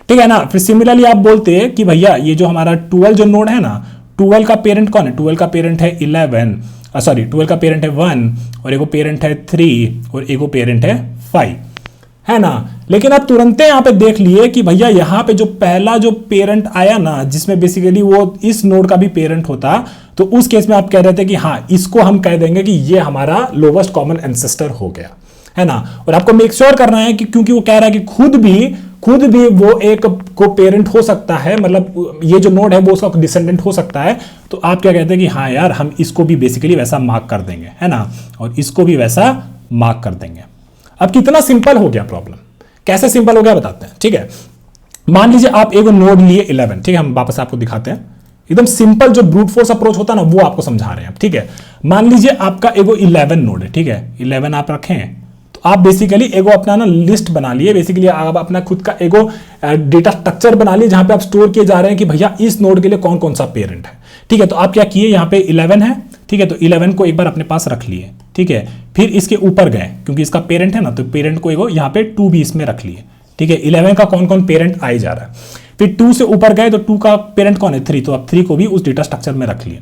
ठीक है ना। फिर सिमिलरली आप बोलते हैं कि भैया ये जो हमारा 12 जो नोड है ना, 12 का पेरेंट कौन है, 12 का पेरेंट है 12 का पेरेंट है 1, और एगो पेरेंट है 3, और एगो पेरेंट है 5, है ना। लेकिन आप तुरंत यहाँ पे देख लिए कि भैया यहाँ पे जो पहला जो पेरेंट आया ना, जिसमें बेसिकली वो इस नोड का भी पेरेंट होता, तो उस केस में आप कह रहे थे कि हाँ इसको हम कह देंगे कि ये हमारा लोवेस्ट कॉमन एंसेस्टर हो गया, है ना। और आपको मेक श्योर करना है कि क्योंकि वो कह रहा है कि खुद भी वो एक को पेरेंट हो सकता है, मतलब ये जो नोड है वो उसका डिसेंडेंट हो सकता है, तो आप क्या कहते हैं कि हाँ यार हम इसको भी बेसिकली वैसा मार्क कर देंगे, है ना, और इसको भी वैसा मार्क कर देंगे। अब कितना सिंपल हो गया प्रॉब्लम, कैसे सिंपल हो गया बताते हैं। ठीक है, मान लीजिए आप एक नोड लिए 11, ठीक है, हम वापस आपको दिखाते हैं, एकदम सिंपल जो ब्रूट फोर्स अप्रोच होता है ना वो आपको समझा रहे हैं। ठीक है, मान लीजिए आपका एगो 11 नोड है, ठीक है, 11 आप रखें, तो आप बेसिकली एगो अपना ना लिस्ट बना लिए, बेसिकली आप अपना खुद का एगो डेटा स्ट्रक्चर बना लिए जहां पे आप स्टोर किए जा रहे हैं कि भैया इस नोड के लिए कौन कौन सा पेरेंट है। ठीक है, तो आप क्या किए, यहाँ पे 11 है, ठीक है, तो 11 को एक बार अपने पास रख लिए, ठीक है, फिर इसके ऊपर गए क्योंकि इसका पेरेंट है ना, तो पेरेंट को एगो यहाँ पे 2 भी इसमें रख लिए, ठीक है, 11 का कौन कौन पेरेंट आई जा रहा है। फिर 2 से ऊपर गए तो 2 का पेरेंट कौन है, 3, तो आप 3 को भी उस डेटा स्ट्रक्चर में रख लिए।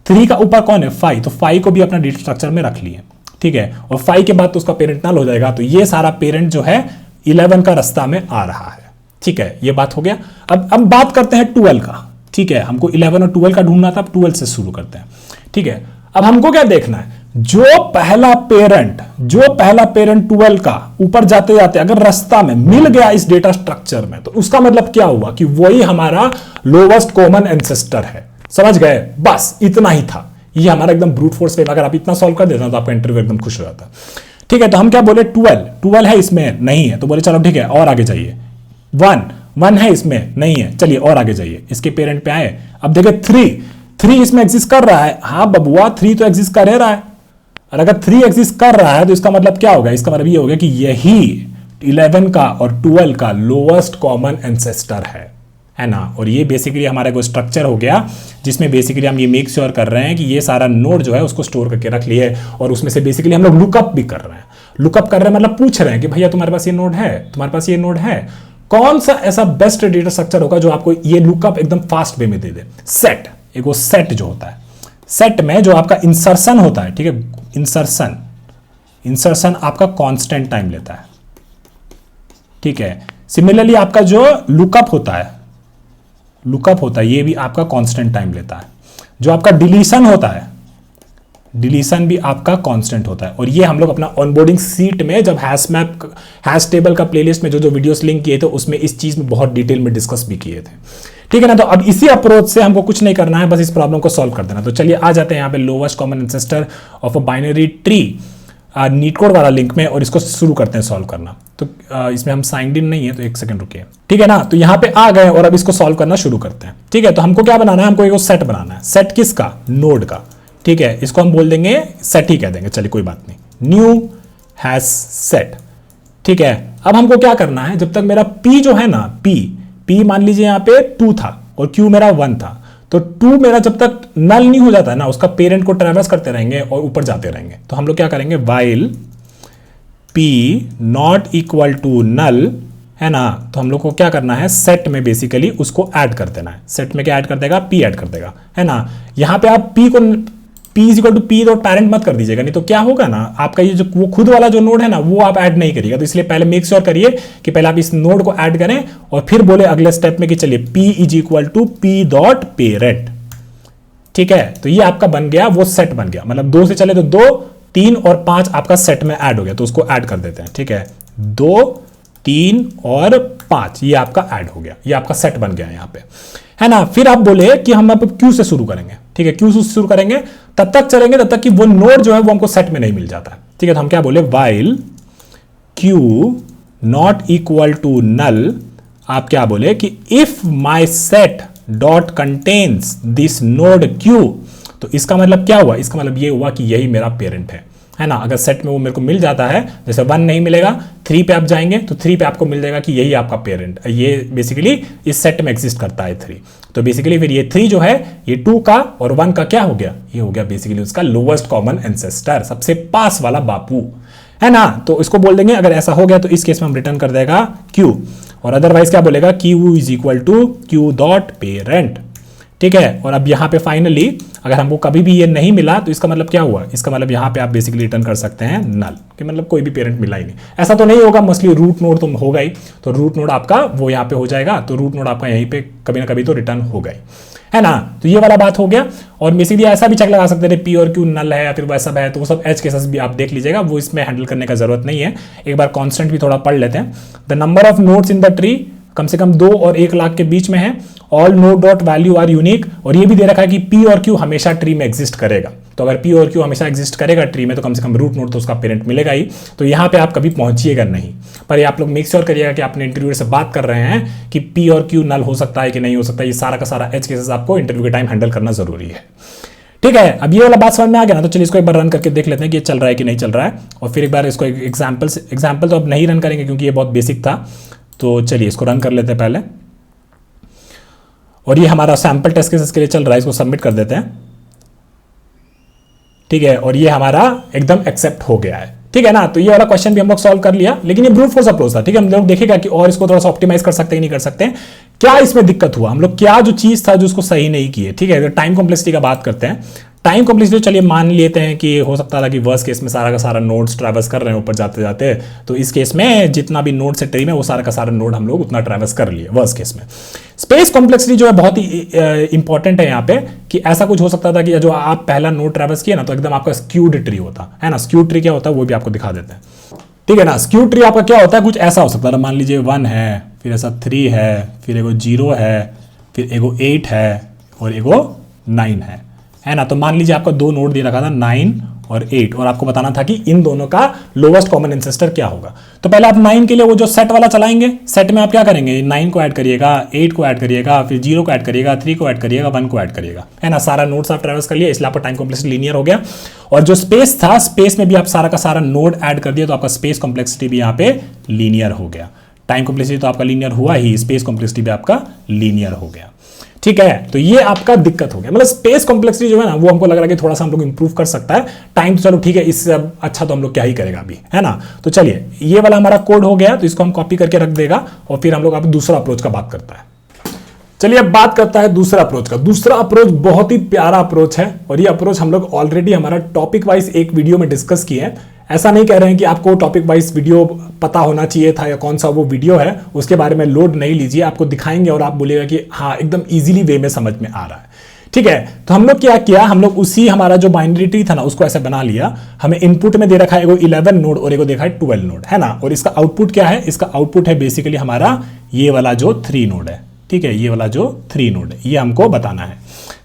3 का ऊपर कौन है, 5, तो 5 को भी अपना डेटा स्ट्रक्चर में रख लिए, ठीक है, और 5 के बाद तो उसका पेरेंट नल हो जाएगा, तो ये सारा पेरेंट जो है 11 का रास्ता में आ रहा है। ठीक है, ये बात हो गया। अब बात करते हैं 12 का। ठीक है, हमको 11 और 12 का ढूंढना था, अब 12 से शुरू करते हैं। ठीक है, अब हमको क्या देखना है, जो पहला पेरेंट 12 का ऊपर जाते जाते अगर रास्ता में मिल गया इस डेटा स्ट्रक्चर में, तो उसका मतलब क्या हुआ कि वही हमारा लोवेस्ट कॉमन एंसेस्टर है। समझ गए? बस इतना ही था। ये हमारा एकदम ब्रूट फोर्स वे, अगर आप इतना सॉल्व कर देते ना तो आपका इंटरव्यू एकदम खुश हो जाता। ठीक है, तो हम क्या बोले, 12 है, इसमें नहीं है, तो बोले चलो ठीक है और आगे जाइए। 1 है, इसमें नहीं है, चलिए और आगे जाइए। इसके पेरेंट पे आए, अब देखे 3 इसमें एग्जिस्ट कर रहा है। हाँ बबुआ, 3 तो एग्जिस्ट कर रहा है। और अगर 3 एग्जिस्ट कर रहा है तो इसका मतलब क्या होगा? इसका मतलब ये होगा कि यही 11 का और 12 का लोवेस्ट कॉमन एंसेस्टर है ना। और ये बेसिकली हमारा कोई स्ट्रक्चर हो गया जिसमें बेसिकली हम ये मेक श्योर कर रहे हैं कि ये सारा नोड जो है उसको स्टोर करके रख लिए, और उसमें से बेसिकली हम लोग लुकअप भी कर रहे हैं। लुकअप कर रहे हैं मतलब पूछ रहे हैं कि भैया तुम्हारे पास ये नोड है, तुम्हारे पास ये नोड है, कौन सा ऐसा बेस्ट डेटा स्ट्रक्चर होगा जो आपको ये लुकअप एकदम फास्ट वे में दे दे। सेट, एक वो सेट जो होता है, सेट में जो आपका इंसर्शन होता है, ठीक है, इंसर्शन आपका कांस्टेंट टाइम लेता है। ठीक है, सिमिलरली आपका जो लुकअप होता है, ये भी आपका कांस्टेंट टाइम लेता है। जो आपका डिलीशन होता है, डिलीशन भी आपका कांस्टेंट होता है। और ये हम लोग अपना ऑनबोर्डिंग सीट में जब हैश टेबल का प्लेलिस्ट में जो वीडियोस लिंक किए थे उसमें इस चीज में बहुत डिटेल में डिस्कस भी किए थे। ठीक है ना। तो अब इसी अप्रोच से हमको कुछ नहीं करना है, बस इस प्रॉब्लम को सॉल्व कर देना। तो चलिए आ जाते हैं यहाँ पे lowest common ancestor of a binary tree NeetCode वाला लिंक में, और इसको शुरू करते हैं सॉल्व करना। तो इसमें हम साइंड इन नहीं है, तो एक सेकंड रुकिए। ठीक है ना, तो यहाँ पे आ गए और अब इसको सॉल्व करना शुरू करते हैं। ठीक है, तो हमको क्या बनाना है, हमको एक सेट बनाना है। सेट किसका? नोड का। ठीक है, इसको हम बोल देंगे सेट ही कह देंगे, चलिए कोई बात नहीं, न्यू हैश सेट। ठीक है, अब हमको क्या करना है, जब तक मेरा p जो है ना, p मान लीजिए यहाँ पे 2 था और q मेरा 1 था, तो 2 मेरा जब तक नल नहीं हो जाता है ना, उसका पेरेंट को ट्रैवर्स करते रहेंगे और ऊपर जाते रहेंगे। तो हम लोग क्या करेंगे, while p not equal to null, है ना। तो हम लोग को क्या करना है, सेट में बेसिकली उसको ऐड कर देना है। सेट में क्या ऐड कर देगा, p ऐड कर देगा, है ना। यहां पे आप p को p is equal to p dot parent मत कर दीजिएगा, नहीं तो क्या होगा ना, आपका ये जो वो खुद वाला जो नोड है ना वो आप ऐड नहीं करिएगा। तो इसलिए पहले मेक श्योर करिए कि पहले आप इस नोड को ऐड करें और फिर बोले अगले स्टेप में कि चलिए p is equal to p dot parent. ठीक है, तो ये आपका बन गया, वो सेट बन गया। मतलब 2 से चले तो 2, 3 और 5 आपका सेट में ऐड हो गया, तो उसको ऐड कर देते हैं। ठीक है, 2, 3 और 5 ये आपका ऐड हो गया, ये आपका सेट बन गया यहाँ पे, है ना। फिर आप बोले कि हम अब क्यू से शुरू करेंगे। ठीक है, क्यू से शुरू करेंगे, तब तक चलेंगे तब तक कि वो नोड जो है वो हमको सेट में नहीं मिल जाता है। ठीक है, तो हम क्या बोले, while q not equal to null, आप क्या बोले कि if my set dot contains this node q. तो इसका मतलब क्या हुआ, इसका मतलब ये हुआ कि यही मेरा पेरेंट है ना। अगर सेट में वो मेरे को मिल जाता है, जैसे 1 नहीं मिलेगा, 3 पे आप जाएंगे तो 3 पे आपको मिल जाएगा कि यही आपका पेरेंट, ये बेसिकली इस सेट में एग्जिस्ट करता है 3। तो बेसिकली फिर ये 3 जो है ये 2 का और 1 का क्या हो गया, ये हो गया बेसिकली उसका लोवेस्ट कॉमन एंसेस्टर, सबसे पास वाला बापू, है ना। तो इसको बोल देंगे, अगर ऐसा हो गया तो इस केस में हम रिटर्न कर देगा क्यू, और अदरवाइज क्या बोलेगा, q is equal to q dot parent. ठीक है, और अब यहाँ पे फाइनली अगर हमको कभी भी ये नहीं मिला तो इसका मतलब क्या हुआ, इसका मतलब यहाँ पे आप बेसिकली रिटर्न कर सकते हैं नल, कि मतलब कोई भी पेरेंट मिला ही नहीं। ऐसा तो नहीं होगा, मोस्टली रूट नोड तो होगा ही, तो रूट नोड आपका वो यहाँ पे हो जाएगा, तो रूट नोड आपका यहीं पे कभी ना कभी तो रिटर्न होगा ही, है ना। तो ये वाला बात हो गया। और बेसिकली ऐसा भी चेक लगा सकते थे, पी और क्यू नल है या फिर वैसा है, तो वो सब एज केसेस भी आप देख लीजिएगा, वो इसमें हैंडल करने का जरूरत नहीं है। एक बार कॉन्स्टेंट भी थोड़ा पढ़ लेते हैं। The number of nodes in the tree कम से कम 2 और 1 लाख के बीच में है। All node dot value are unique, और ये भी दे रखा है कि P और Q हमेशा ट्री में एग्जिस्ट करेगा। तो अगर P और Q हमेशा एग्जिस्ट करेगा ट्री में तो कम से कम रूट नोड तो उसका पेरेंट मिलेगा ही। तो यहाँ पे आप कभी पहुंचिएगा नहीं, पर ये आप लोग मेक श्योर करिएगा कि आपने इंटरव्यू से बात कर रहे हैं कि P और Q नल हो सकता है कि नहीं हो सकता। ये सारा का सारा एज केसेस आपको इंटरव्यू के टाइम हैंडल करना जरूरी है। ठीक है, अब ये वाला बात समझ में आ गया ना, तो चलिए इसको एक बार रन करके देख लेते हैं कि ये चल रहा है कि नहीं चल रहा है। और फिर एक बार इसको एग्जाम्पल तो अब नहीं रन करेंगे क्योंकि ये बहुत बेसिक था। तो चलिए इसको रन कर लेते हैं पहले, और ये हमारा सैंपल टेस्ट केसेस के लिए चल रहा है, इसको सबमिट कर देते हैं। ठीक है, और ये हमारा एकदम एक्सेप्ट हो गया है। ठीक है ना, तो ये वाला क्वेश्चन भी हम लोग सॉल्व कर लिया, लेकिन ये ब्रूट फोर्स अप्रोच था। ठीक है, हम लोग देखेगा कि और इसको थोड़ा सा ऑप्टिमाइज कर सकते हैं नहीं कर सकते हैं, क्या इसमें दिक्कत हुआ, हम लोग क्या जो चीज था जो उसको सही नहीं किए। ठीक है, टाइम कॉम्प्लेक्सिटी का बात करते हैं। टाइम कॉम्प्लेक्सिटी चलिए मान लेते हैं कि हो सकता था कि वर्स्ट केस में सारा का सारा नोड्स ट्रैवर्स कर रहे हैं ऊपर जाते जाते, तो इस केस में जितना भी नोड से ट्री में वो सारा का सारा नोड हम लोग उतना ट्रैवर्स कर लिए वर्स्ट केस में। स्पेस कॉम्प्लेक्सिटी जो है बहुत ही इंपॉर्टेंट है यहाँ पे, कि ऐसा कुछ हो सकता था कि जो आप पहला नोड ट्रैवर्स किया ना तो एकदम आपका स्क्यूड ट्री होता है ना। स्क्यूड ट्री क्या होता है वो भी आपको दिखा देते हैं, ठीक है ना। स्क्यूड ट्री आपका क्या होता है, कुछ ऐसा हो सकता है, मान लीजिए 1 है, फिर ऐसा 3 है, फिर एगो 0 है, फिर एगो 8 है और एगो 9 है ना। तो मान लीजिए आपका 2 नोड दे रखा था 9 और 8, और आपको बताना था कि इन दोनों का लोवेस्ट कॉमन एंसेस्टर क्या होगा। तो पहले आप 9 के लिए वो जो सेट वाला चलाएंगे, सेट में आप क्या करेंगे, 9 को ऐड करिएगा, 8 को ऐड करिएगा, फिर 0 को ऐड करिएगा, 3 को ऐड करिएगा, 1 को ऐड करिएगा, है ना। सारा नोड्स आप ट्रैवर्स कर लिया, इसलिए आपका टाइम कॉम्प्लेक्सिटी लीनियर हो गया। और जो स्पेस था, स्पेस में भी आप सारा का सारा नोड ऐड कर दिया, तो आपका स्पेस कॉम्प्लेक्सिटी भी यहाँ पे लीनियर हो गया। टाइम कॉम्प्लेक्सिटी तो आपका लीनियर हुआ ही, स्पेस कॉम्प्लेक्सिटी भी आपका लीनियर हो गया, ठीक है। तो ये आपका दिक्कत हो गया, मतलब स्पेस कॉम्प्लेक्सिटी जो है ना वो हमको लग रहा है कि थोड़ा सा हम लोग इंप्रूव कर सकता है। टाइम तो चलो ठीक है, इससे अच्छा तो हम लोग क्या ही करेगा अभी, है ना। तो चलिए ये वाला हमारा कोड हो गया, तो इसको हम कॉपी करके रख देगा, और फिर हम लोग अब दूसरा अप्रोच का बात करता है। चलिए अब बात करता है दूसरा अप्रोच का। दूसरा अप्रोच बहुत ही प्यारा अप्रोच है, और ये अप्रोच हम लोग ऑलरेडी हमारा टॉपिक वाइज एक वीडियो में डिस्कस किए हैं। ऐसा नहीं कह रहे हैं कि आपको टॉपिक वाइज वीडियो पता होना चाहिए था या कौन सा वो वीडियो है, उसके बारे में लोड नहीं लीजिए, आपको दिखाएंगे और आप बोलिएगा कि हाँ एकदम इजीली वे में समझ में आ रहा है, ठीक है। तो हम लोग क्या किया, हम लोग उसी हमारा जो बाइनरी ट्री था ना उसको ऐसे बना लिया। हमें इनपुट में दे रखा है एगो 11 नोड और एगो देखा है 12 नोड, है ना। और इसका आउटपुट क्या है, इसका आउटपुट है बेसिकली हमारा ये वाला जो 3 नोड है, ठीक है। ये वाला जो 3 नोड है ये हमको बताना है,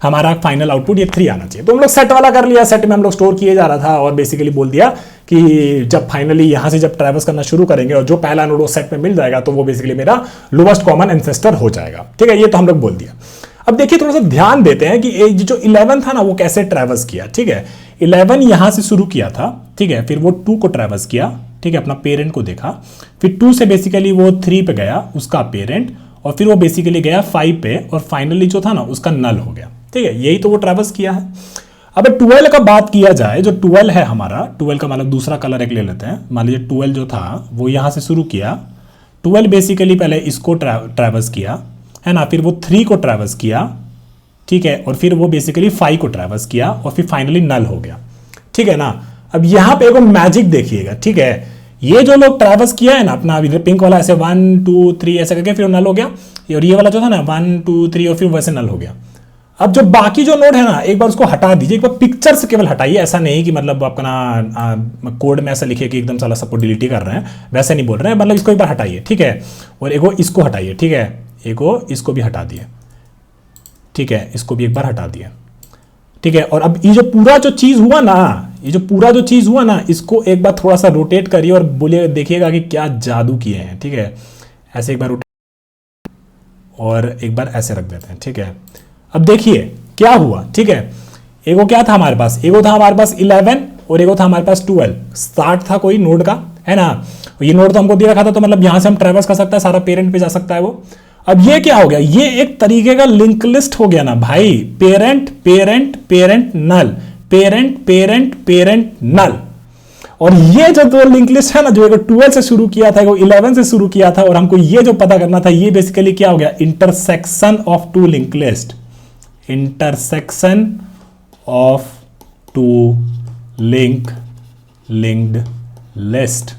हमारा फाइनल आउटपुट ये 3 आना चाहिए। तो हम लोग सेट वाला कर लिया, सेट में हम लोग स्टोर किए जा रहा था, और बेसिकली बोल दिया कि जब फाइनली यहां से जब ट्रैवर्स करना शुरू करेंगे और जो पहला नोड वो सेट में मिल जाएगा तो वो बेसिकली मेरा लोवेस्ट कॉमन एंसेस्टर हो जाएगा, ठीक है। ये तो हम लोग बोल दिया। अब देखिए थोड़ा सा ध्यान देते हैं कि जो 11 था ना वो कैसे ट्रैवर्स किया, ठीक है। 11 यहां से शुरू किया था, ठीक है, फिर वो 2 को ट्रैवर्स किया, ठीक है, अपना पेरेंट को देखा, फिर 2 से बेसिकली वो 3 पे गया उसका पेरेंट, और फिर वो बेसिकली गया 5 पे, और फाइनली जो था ना उसका नल हो गया, ठीक है। यही तो वो ट्रैवर्स किया है। अब 12 का बात किया जाए, जो 12 है हमारा, 12 का मतलब दूसरा कलर एक ले लेते हैं। मान लीजिए 12 जो था वो यहां से शुरू किया, 12 बेसिकली पहले इसको ट्रैवर्स किया, है ना, फिर वो 3 को ट्रैवर्स किया, ठीक है, और फिर वो बेसिकली 5 को ट्रैवर्स किया, और फिर फाइनली नल हो गया, ठीक है ना। अब यहां पे एक मैजिक देखिएगा, ठीक है, ये जो लोग ट्रैवर्स किया है ना अपना पिंक वाला ऐसे 1 2 3 ऐसे करके फिर नल हो गया, और ये वाला जो था ना 1 2 3 और फिर वैसे नल हो गया। अब जो बाकी जो नोड है ना एक बार उसको हटा दीजिए, एक बार पिक्चर से केवल हटाइए, ऐसा नहीं कि मतलब आपका ना कोड में ऐसा लिखिए कि एकदम साला सबको डिलीट ही कर रहे हैं, वैसे नहीं बोल रहे हैं, मतलब इसको एक बार हटाइए, ठीक है। और एगो इसको हटाइए, ठीक है, एगो इसको भी हटा दिए, ठीक है, इसको भी एक बार हटा दिए, ठीक है। और अब ये जो पूरा जो चीज हुआ ना, ये जो पूरा जो चीज हुआ ना, इसको एक बार थोड़ा सा रोटेट करिए और बोलिए, देखिएगा कि क्या जादू किए हैं, ठीक है। ऐसे एक बार रोटेट और एक बार ऐसे रख देते हैं, ठीक है। अब देखिए क्या हुआ, ठीक है। एगो क्या था हमारे पास, एगो था हमारे पास 11 और एगो था हमारे पास 12। स्टार्ट था कोई नोड का, है ना। ये नोड तो हमको दे रखा था, तो मतलब यहां से हम ट्रैवर्स कर सकता है, सारा पेरेंट पे जा सकता है वो। अब ये क्या हो गया, ये एक तरीके का लिंक लिस्ट हो गया ना भाई, पेरेंट पेरेंट पेरेंट नल, पेरेंट पेरेंट पेरेंट नल। और ये जो दो लिंक लिस्ट है ना, जो 12 से शुरू किया था, 11 से शुरू किया था, और हमको ये जो पता करना था, ये बेसिकली क्या हो गया, intersection of 2 link list, intersection of 2 linked list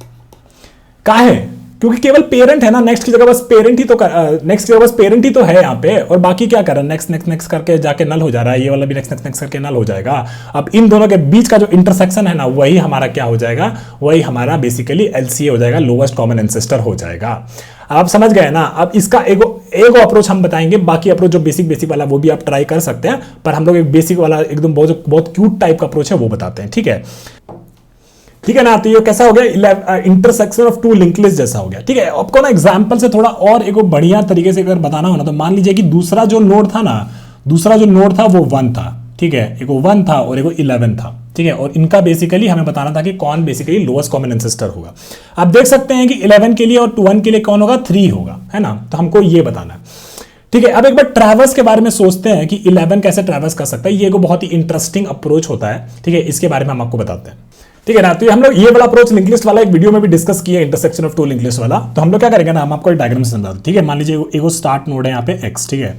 का है, क्योंकि केवल पेरेंट है ना, नेक्स्ट की जगह बस पेरेंट ही तो नेक्स्ट की जगह बस पेरेंट ही तो है यहाँ पे, और बाकी क्या कर रहा है, नेक्स्ट नेक्स्ट नेक्स्ट करके जाके नल हो जा रहा है, ये वाला भी नेक्स्ट नेक्स्ट नेक्स्ट करके नल हो जाएगा। अब इन दोनों के बीच का जो इंटरसेक्शन है ना, वही हमारा क्या हो जाएगा, वही हमारा बेसिकली एलसीए हो जाएगा, लोवेस्ट कॉमन एंसेस्टर हो जाएगा। आप समझ गए ना। अब इसका एगो अप्रोच हम बताएंगे, बाकी अप्रोच जो बेसिक वाला वो भी आप ट्राई कर सकते हैं, पर हम लोग एक बेसिक वाला एकदम बहुत क्यूट टाइप का अप्रोच है वो बताते हैं, ठीक है, ठीक है ना। तो ये कैसा हो गया, इंटरसेक्शन ऑफ 2 लिंक लिस्ट जैसा हो गया, ठीक है। आपको ना एग्जांपल से थोड़ा और एक बढ़िया तरीके से अगर बताना हो ना, तो मान लीजिए कि दूसरा जो नोड था ना, दूसरा जो नोड था वो 1 था, ठीक है, एगो 1 था और एगो 11 था, ठीक है। और इनका बेसिकली हमें बताना था कि कौन बेसिकली लोवेस्ट कॉमन एंसेस्टर होगा। आप देख सकते हैं कि 11 के लिए और 1 के लिए कौन होगा, 3 होगा, है ना। तो हमको ये बताना है, ठीक है। अब एक बार ट्रैवर्स के बारे में सोचते हैं कि 11 कैसे ट्रैवर्स कर सकता है। ये बहुत ही इंटरेस्टिंग अप्रोच होता है, ठीक है, इसके बारे में हम आपको बताते हैं, ठीक है ना। तो हम लोग ये वाला अप्रोच लिंक लिस्ट वाला एक वीडियो में भी डिस्कस किया, इंटरसेक्शन ऑफ 2 लिंक लिस्ट वाला। तो हम लोग क्या करेंगे ना, हम आपको एक डायग्राम से समझाते हैं, ठीक है। मान लीजिए एगो स्टार्ट नोड है यहाँ पे x, ठीक है,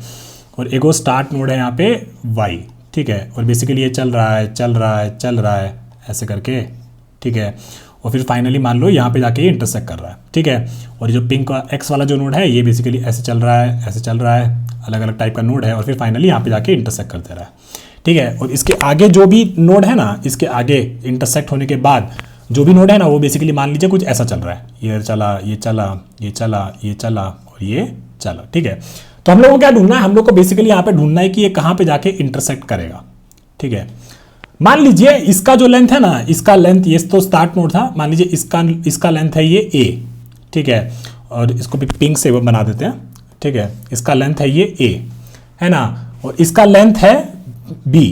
और एगो स्टार्ट नोड है यहाँ पे y, ठीक है, और बेसिकली ये चल रहा है चल रहा है चल रहा है ऐसे करके, ठीक है, और फिर फाइनली मान लो यहाँ पे जाके ये इंटरसेक्ट कर रहा है, ठीक है, और ये जो पिंक एक्स वाला जो नोड है ये बेसिकली ऐसे चल रहा है, ऐसे चल रहा है, अलग अलग टाइप का नोड है, और फिर फाइनली यहाँ पे जाके इंटरसेक्ट कर दे रहा है, ठीक है। और इसके आगे जो भी नोड है ना, इसके आगे इंटरसेक्ट होने के बाद जो भी नोड है ना, वो बेसिकली मान लीजिए कुछ ऐसा चल रहा है, ये चला ये चला ये चला ये चला और ये चला, ठीक है। तो हम लोग को क्या ढूंढना है, हम लोग को बेसिकली यहाँ पे ढूंढना है कि ये कहाँ पे जाके इंटरसेक्ट करेगा, ठीक है। मान लीजिए इसका जो लेंथ है ना, इसका लेंथ, ये तो स्टार्ट नोड था, मान लीजिए इसका लेंथ है ये a, ठीक है, और इसको भी पिंक से बना देते हैं, ठीक है, इसका लेंथ है ये a, है ना, और इसका लेंथ है b,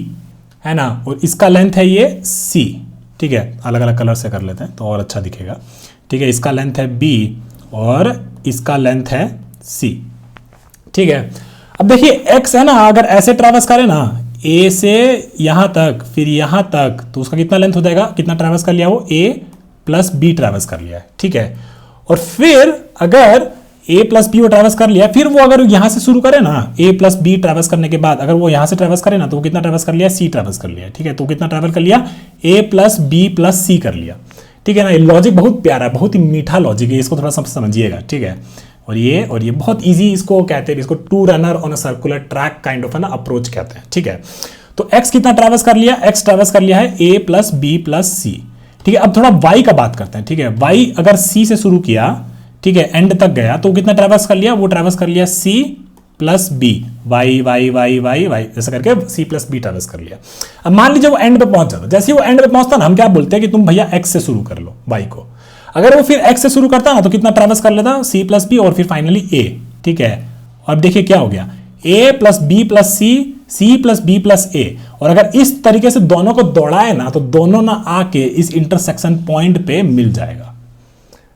है ना, और इसका लेंथ है ये c, ठीक है, अलग अलग कलर से कर लेते हैं तो और अच्छा दिखेगा, ठीक है, इसका लेंथ है b और इसका लेंथ है c, ठीक है। अब देखिए x है ना, अगर ऐसे ट्रैवर्स करे ना a से यहां तक फिर यहां तक, तो उसका कितना लेंथ हो जाएगा, कितना ट्रैवर्स कर लिया, वो a प्लस बी ट्रैवर्स कर लिया है, ठीक है। और फिर अगर a प्लस बी वो ट्रैवर्स कर लिया, फिर वो अगर यहां से शुरू करे ना, a प्लस बी ट्रैवर्स करने के बाद अगर वो यहां से ट्रैवर्स करे ना, तो वो कितना ट्रैवर्स कर लिया, c ट्रैवर्स कर लिया, ठीक है। तो कितना ट्रैवल कर लिया, a प्लस बी प्लस सी कर लिया, ठीक है ना। ये लॉजिक बहुत प्यारा है, बहुत ही मीठा लॉजिक है, इसको थोड़ा सा समझिएगा, ठीक है। और ये बहुत इजी इसको कहते हैं, इसको two runner on a circular track kind of है ना अप्रोच कहते हैं, ठीक है। तो x कितना ट्रैवर्स कर लिया, x ट्रैवर्स कर लिया है a प्लस बी प्लस सी, ठीक है। अब थोड़ा y का बात करते हैं, ठीक है। y अगर c से शुरू किया, ठीक है, एंड तक गया, तो कितना ट्रैवर्स कर लिया, वो ट्रैवर्स कर लिया c plus b, y y y y y ऐसा करके c प्लस बी ट्रैवर्स कर लिया। अब मान लीजिए वो एंड पे पहुंच जाता, जैसे ही वो एंड पे पहुंचता ना, हम क्या बोलते हैं कि तुम भैया x से शुरू कर लो y को। अगर वो फिर x से शुरू करता ना, तो कितना ट्रैवर्स कर लेता, c प्लस बी और फिर फाइनली a, ठीक है। और अब देखिए क्या हो गया, a plus b plus c, c plus b plus a. और अगर इस तरीके से दोनों को दौड़ाए ना, तो दोनों ना आके इस इंटरसेक्शन पॉइंट पे मिल जाएगा।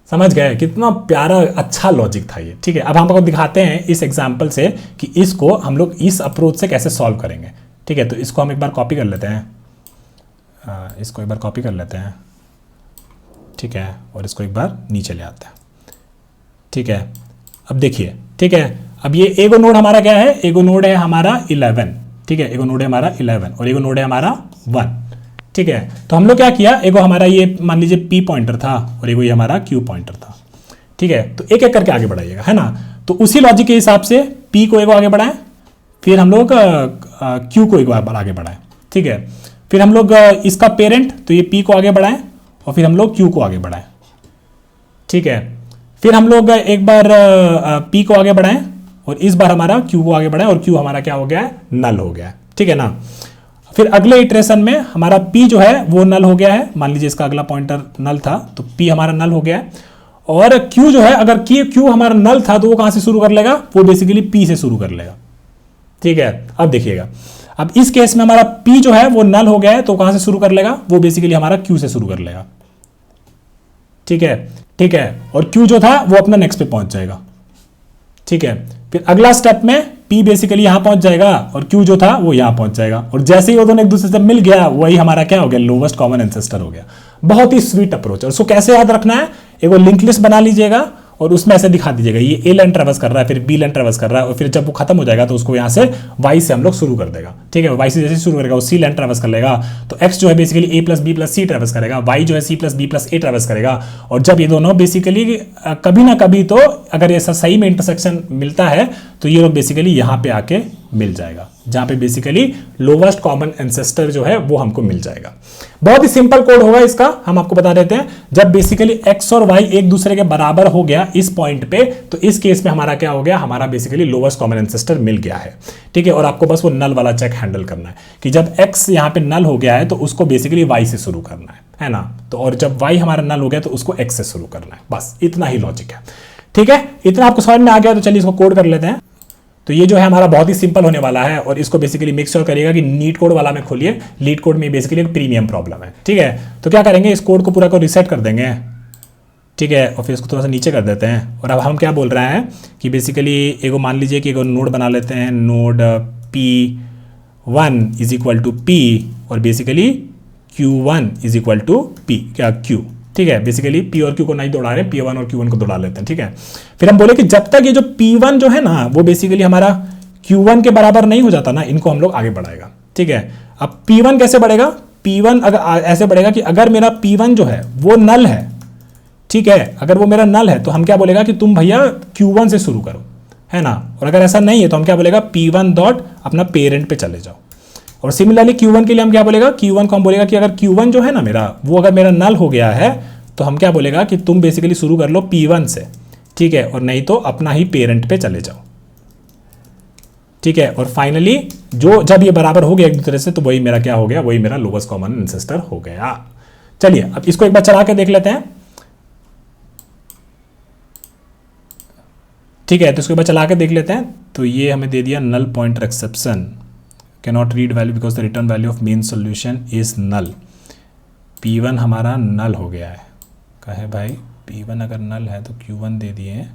समझ गए, कितना प्यारा अच्छा लॉजिक था ये, ठीक है। अब हम आपको दिखाते हैं इस एग्जांपल से कि इसको हम लोग इस अप्रोच से कैसे सॉल्व करेंगे, ठीक है। तो इसको हम एक बार कॉपी कर लेते हैं, इसको एक बार कॉपी कर लेते हैं, ठीक है, और इसको एक बार नीचे ले आते हैं, ठीक है। अब देखिए, ठीक है, अब ये एगो नोड हमारा क्या है, एगो नोड है हमारा 11, ठीक है, एगो नोड है हमारा 11 और एगो नोड है हमारा 1, ठीक है। तो हम लोग क्या किया, एगो हमारा ये मान लीजिए P पॉइंटर था और एगो ये हमारा Q पॉइंटर था, ठीक है। तो एक एक करके आगे बढ़ाइएगा, है ना। तो उसी लॉजिक के हिसाब से P को एगो आगे बढ़ाएं, फिर हम लोग Q को एगो आगे बढ़ाएं, ठीक है। फिर हम लोग इसका पेरेंट, तो ये P को आगे बढ़ाएं और फिर हम लोग Q को आगे बढ़ाएं, ठीक है। फिर हम लोग एक बार P को आगे बढ़ाएं और इस बार हमारा Q को आगे बढ़ाएं और Q हमारा क्या हो गया है, नल हो गया है, ठीक है ना। फिर अगले इटरेशन में हमारा P जो है वो नल हो गया है, मान लीजिए इसका अगला पॉइंटर नल था, तो P हमारा नल हो गया है। और Q जो है, अगर Q हमारा नल था तो वो कहां से शुरू कर लेगा, वो बेसिकली P से शुरू कर लेगा, ठीक है। अब देखिएगा, अब इस केस में हमारा P जो है वो नल हो गया है, तो कहां से शुरू कर लेगा, वो बेसिकली हमारा Q से शुरू कर लेगा, ठीक है, ठीक है। और Q जो था वो अपना नेक्स्ट पे पहुंच जाएगा, ठीक है। फिर अगला स्टेप में P बेसिकली यहां पहुंच जाएगा और Q जो था वो यहां पहुंच जाएगा, और जैसे ही वो दोनों एक दूसरे से मिल गया, वही हमारा क्या हो गया, लोवेस्ट कॉमन एंसेस्टर हो गया। बहुत ही स्वीट अप्रोच है। उसको कैसे याद रखना है, एक लिंक लिस्ट बना लीजिएगा और उसमें ऐसे दिखा दीजिएगा, ये ए लाइन ट्रैवर्स कर रहा है, फिर बी लाइन ट्रैवर्स कर रहा है, और फिर जब वो खत्म हो जाएगा तो उसको यहाँ से वाई से हम लोग शुरू कर देगा, ठीक है। वाई से जैसे शुरू करेगा वो सी लाइन ट्रैवर्स कर लेगा, तो एक्स जो है बेसिकली ए प्लस बी प्लस सी ट्रैवर्स करेगा, वाई जो है सी प्लस बी प्लस ए ट्रैवर्स करेगा। और जब ये दोनों बेसिकली कभी ना कभी, तो अगर ऐसा सही में इंटरसेक्शन मिलता है, तो ये लोग बेसिकली यहाँ पे आके मिल जाएगा, जहां पे बेसिकली लोवेस्ट कॉमन एंसेस्टर जो है वो हमको मिल जाएगा। बहुत ही सिंपल कोड होगा इसका, हम आपको बता देते हैं। जब बेसिकली x और y एक दूसरे के बराबर हो गया इस पॉइंट पे, तो इस केस में हमारा क्या हो गया, हमारा बेसिकली लोवेस्ट कॉमन एंसेस्टर मिल गया है, ठीक है। और आपको बस वो नल वाला चेक हैंडल करना है कि जब x यहाँ पे नल हो गया है तो उसको बेसिकली y से शुरू करना है ना। तो और जब y हमारा नल हो गया तो उसको x से शुरू करना है, बस इतना ही लॉजिक है, ठीक है। इतना आपको समझ में आ गया, तो चलिए इसको कोड कर लेते हैं। तो ये जो है हमारा बहुत ही सिंपल होने वाला है, और इसको बेसिकली मेक श्योर करिएगा कि नीट कोड वाला में खोलिए। लीड कोड में बेसिकली एक प्रीमियम प्रॉब्लम है, ठीक है। तो क्या करेंगे, इस कोड को पूरा को रिसेट कर देंगे, ठीक है, और फिर इसको थोड़ा सा नीचे कर देते हैं। और अब हम क्या बोल रहे हैं कि बेसिकली एगो मान लीजिए कि एगो नोड बना लेते हैं, node P1 is equal to P और basically Q1 is equal to P, क्या Q, ठीक है। बेसिकली P और Q को नहीं दौड़ा रहे, P1 और Q1 को दौड़ा लेते हैं, ठीक है। फिर हम बोले कि जब तक ये जो P1 जो है ना, वो बेसिकली हमारा Q1 के बराबर नहीं हो जाता ना, इनको हम लोग आगे बढ़ाएगा, ठीक है। अब P1 कैसे बढ़ेगा? P1 अगर ऐसे बढ़ेगा कि अगर मेरा P1 जो है वो नल है, ठीक है, अगर वो मेरा नल है तो हम क्या बोलेगा कि तुम भैया Q1 से शुरू करो, है ना। और अगर ऐसा नहीं है तो हम क्या बोलेगा, P1 डॉट अपना पेरेंट पे चले जाओ। और सिमिलरली Q1 के लिए हम क्या बोलेगा, Q1 को हम बोलेगा कि अगर Q1 जो है ना मेरा, वो अगर मेरा नल हो गया है तो हम क्या बोलेगा कि तुम बेसिकली शुरू कर लो P1 से, ठीक है, और नहीं तो अपना ही पेरेंट पे चले जाओ, ठीक है। और फाइनली जो जब ये बराबर हो गया एक दूसरे से तो वही मेरा क्या हो गया, वही मेरा लोवेस्ट कॉमन एंसेस्टर हो गया। चलिए अब इसको एक बार चला के देख लेते हैं, ठीक है। तो इसको एक बार चला के देख लेते हैं। तो ये हमें दे दिया null pointer exception can not read value because the return value of main solution is null. P1 हमारा नल हो गया है, कहे भाई P1 अगर नल है तो Q1 दे दिए।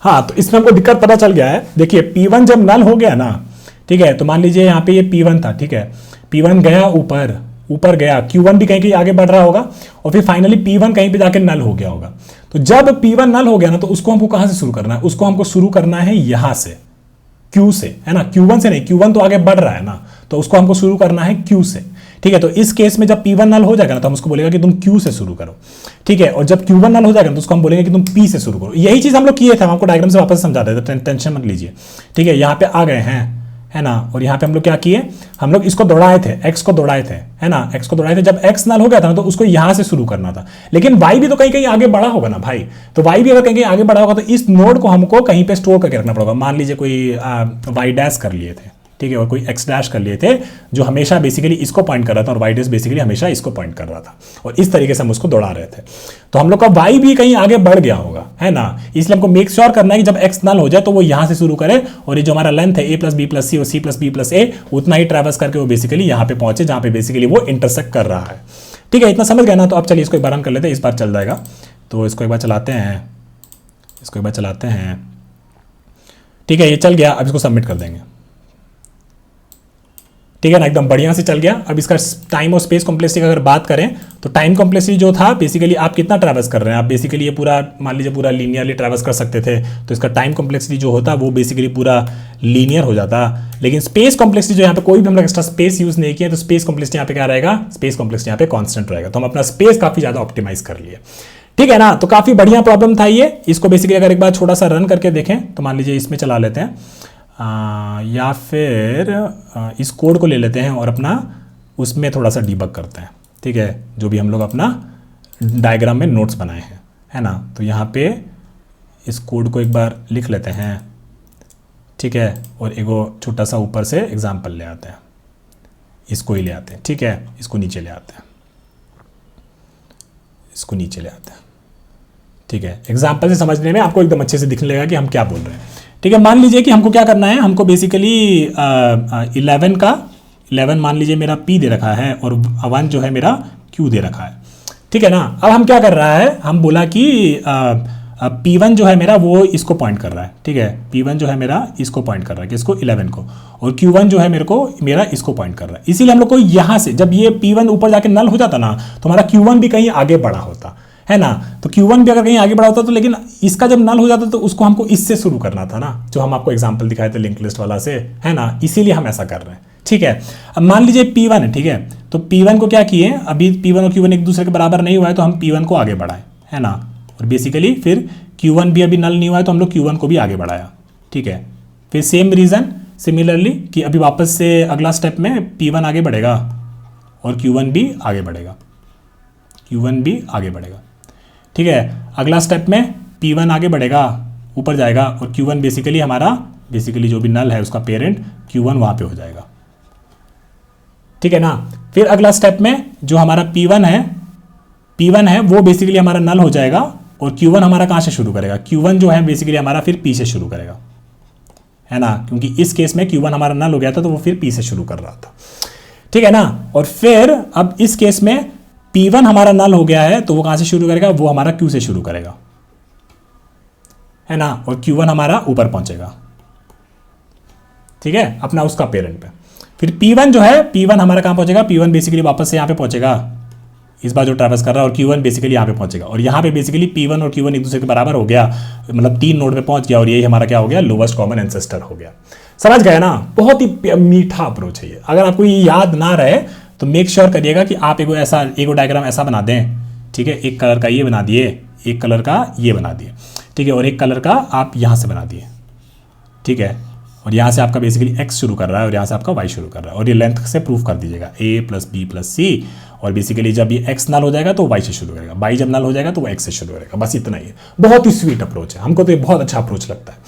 हाँ, तो इसमें हमको दिक्कत पता चल गया है। देखिए P1 जब नल हो गया ना, ठीक है, तो मान लीजिए यहाँ पे ये P1 था, ठीक है, P1 गया ऊपर गया, Q1 भी कहीं कहीं आगे बढ़ रहा होगा और फिर फाइनली P1 कहीं पे जाके नल हो गया होगा। तो जब P1 नल हो गया ना तो उसको हमको कहां से शुरू करना है, उसको हमको शुरू करना है यहां से, Q से, है ना। Q1 से नहीं, Q1 तो आगे बढ़ रहा है ना, तो उसको हमको शुरू करना है Q से, ठीक है। तो इस केस में जब P1 नल हो जाएगा ना तो हम उसको बोलेगा कि तुम Q से शुरू करो, ठीक है। और जब Q1 नल हो जाएगा तो उसको हम बोलेंगे कि तुम P से शुरू करो। यही चीज हम लोग किए थे, हम आपको डायग्राम से वापस समझा देते, टेंशन मत लीजिए, ठीक है। यहाँ पे आ गए हैं, है ना। और यहाँ पे हम लोग क्या किए, हम लोग इसको दौड़ाए थे, x को दौड़ाए थे, है ना, x को दौड़ाए थे। जब x नल हो गया था ना तो उसको यहां से शुरू करना था, लेकिन y भी तो कहीं कहीं आगे बढ़ा होगा ना भाई। तो y भी अगर कहीं कहीं आगे बढ़ा होगा तो इस नोड को हमको कहीं पे स्टोर करके रखना पड़ेगा। मान लीजिए कोई y डैश कर लिए थे, ठीक है, और कोई x डैश कर लिए थे जो हमेशा बेसिकली इसको पॉइंट कर रहा था और y डैश बेसिकली हमेशा इसको पॉइंट कर रहा था, और इस तरीके से हम उसको दौड़ा रहे थे। तो हम लोग का y भी कहीं आगे बढ़ गया होगा, है ना। इसलिए हमको मेक श्योर करना है कि जब x नल हो जाए तो वो यहां से शुरू करे और ये जो हमारा लेंथ है a प्लस बी प्लस सी और सी प्लस बी प्लस ए उतना ही ट्रैवर्स करके वो बेसिकली यहां पे पहुंचे जहां पे बेसिकली वो इंटरसेक्ट कर रहा है, ठीक है। इतना समझ गया ना। तो अब चलिए इसको एक बार रन कर लेते हैं, इस बार चल जाएगा। तो इसको एक बार चलाते हैं, ठीक है, ये चल गया। अब इसको सबमिट कर देंगे, ठीक है ना, एकदम बढ़िया से चल गया। अब इसका टाइम और स्पेस कॉम्प्लेक्सिटी की अगर बात करें तो टाइम कॉम्प्लेक्सिटी जो था बेसिकली आप कितना ट्रैवर्स कर रहे हैं, आप बेसिकली ये पूरा मान लीजिए पूरा लीनियरली ट्रैवर्स कर सकते थे, तो इसका टाइम कॉम्प्लेक्सिटी जो होता वो बेसिकली पूरा लीनियर हो जाता। लेकिन स्पेस कॉम्प्लेक्सिटी जो यहाँ पे कोई भी हम लोग एक्स्ट्रा स्पेस यूज नहीं किया तो स्पेस कॉम्प्लेक्सिटी यहाँ पे क्या रहेगा, स्पेस कॉम्प्लेक्सिटी यहाँ पे कॉन्स्टेंट रहेगा। तो हम अपना स्पेस काफी ज्यादा ऑप्टिमाइज कर लिए, ठीक है ना। तो काफी बढ़िया प्रॉब्लम था ये। इसको बेसिकली अगर एक बार छोटा सा रन करके देखें तो मान लीजिए इसमें चला लेते हैं, या फिर इस कोड को ले लेते हैं और अपना उसमें थोड़ा सा डीबग करते हैं, ठीक है, जो भी हम लोग अपना डायग्राम में नोट्स बनाए हैं, है ना। तो यहाँ पे इस कोड को एक बार लिख लेते हैं, ठीक है, और एगो छोटा सा ऊपर से एग्जाम्पल ले आते हैं, इसको ही ले आते हैं, ठीक है, इसको नीचे ले आते हैं, ठीक है। एग्जाम्पल से समझने में आपको एकदम अच्छे से दिखने लगेगा कि हम क्या बोल रहे हैं, ठीक है। मान लीजिए कि हमको क्या करना है, हमको बेसिकली 11 मान लीजिए मेरा P दे रखा है और 1 जो है मेरा Q दे रखा है, ठीक है ना। अब हम क्या कर रहा है, हम बोला कि P1 जो है मेरा वो इसको पॉइंट कर रहा है, ठीक है, P1 जो है मेरा इसको पॉइंट कर रहा है, किसको, 11 को, और Q1 जो है मेरा इसको पॉइंट कर रहा है। इसीलिए हम लोग को यहाँ से जब ये P1 ऊपर जाके नल हो जाता ना तो हमारा Q1 भी कहीं आगे बढ़ा होता, है ना। तो Q1 भी अगर कहीं आगे बढ़ा होता तो, लेकिन इसका जब नल हो जाता तो उसको हमको इससे शुरू करना था ना, जो हम आपको एग्जांपल दिखाए थे लिंक लिस्ट वाला से, है ना। इसीलिए हम ऐसा कर रहे हैं, ठीक है। अब मान लीजिए P1 है, ठीक है, तो P1 को क्या किए, अभी P1 और Q1 एक दूसरे के बराबर नहीं हुआ है तो हम P1 को आगे बढ़ाए, है ना। और बेसिकली फिर Q1 भी अभी नल नहीं हुआ है तो हम लोग Q1 को भी आगे बढ़ाया, ठीक है। फिर सेम रीजन सिमिलरली कि अभी वापस से अगला स्टेप में P1 आगे बढ़ेगा और Q1 भी आगे बढ़ेगा, ठीक है। अगला स्टेप में P1 आगे बढ़ेगा, ऊपर जाएगा, और Q1 बेसिकली हमारा जो भी नल है उसका पेरेंट Q1 वहां पे हो जाएगा, ठीक है ना। फिर अगला स्टेप में जो हमारा P1 है वो बेसिकली हमारा नल हो जाएगा और Q1 हमारा कहां से शुरू करेगा, Q1 जो है बेसिकली हमारा फिर P से शुरू करेगा, है ना, क्योंकि इस केस में Q1 हमारा नल हो गया था तो वो फिर P से शुरू कर रहा था, ठीक है ना। और फिर अब इस केस में P1 हमारा नल हो गया है तो वो कहां से शुरू करेगा, वो हमारा Q से शुरू करेगा, है ना, और Q1 हमारा ऊपर पहुंचेगा, ठीक है, अपना उसका पेरेंट पे। फिर P1 जो है, P1 हमारा कहां पहुंचेगा, P1 बेसिकली वापस से यहां पे पहुंचेगा, इस बार जो ट्रैवर्स कर रहा है, और Q1 बेसिकली यहाँ पे पहुंचेगा, और यहाँ पे बेसिकली P1 और Q1 एक दूसरे के बराबर हो गया, मतलब 3 नोड पे पहुंच गया, और यही हमारा क्या हो गया, लोवेस्ट कॉमन एंसेस्टर हो गया। समझ गए ना? बहुत ही मीठा अप्रोच है ये। अगर आपको ये याद ना रहे तो मेक श्योर करिएगा कि आप एगो डायग्राम ऐसा बना दें, ठीक है, एक कलर का ये बना दिए, एक कलर का ये बना दिए, ठीक है, और एक कलर का आप यहाँ से बना दिए, ठीक है, और यहाँ से आपका बेसिकली x शुरू कर रहा है और यहाँ से आपका y शुरू कर रहा है, और ये लेंथ से प्रूफ कर दीजिएगा a + b + c, और बेसिकली जब ये x नल हो जाएगा तो y से शुरू करेगा, y जब नल हो जाएगा तो वो x से शुरू करेगा। बस इतना ही है। बहुत ही स्वीट अप्रोच है, हमको तो ये बहुत अच्छा अप्रोच लगता है।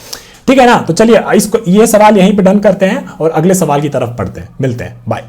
ठीक है ना? तो चलिए इसको ये सवाल यहीं पे डन करते हैं और अगले सवाल की तरफ बढ़ते हैं। मिलते हैं, बाय।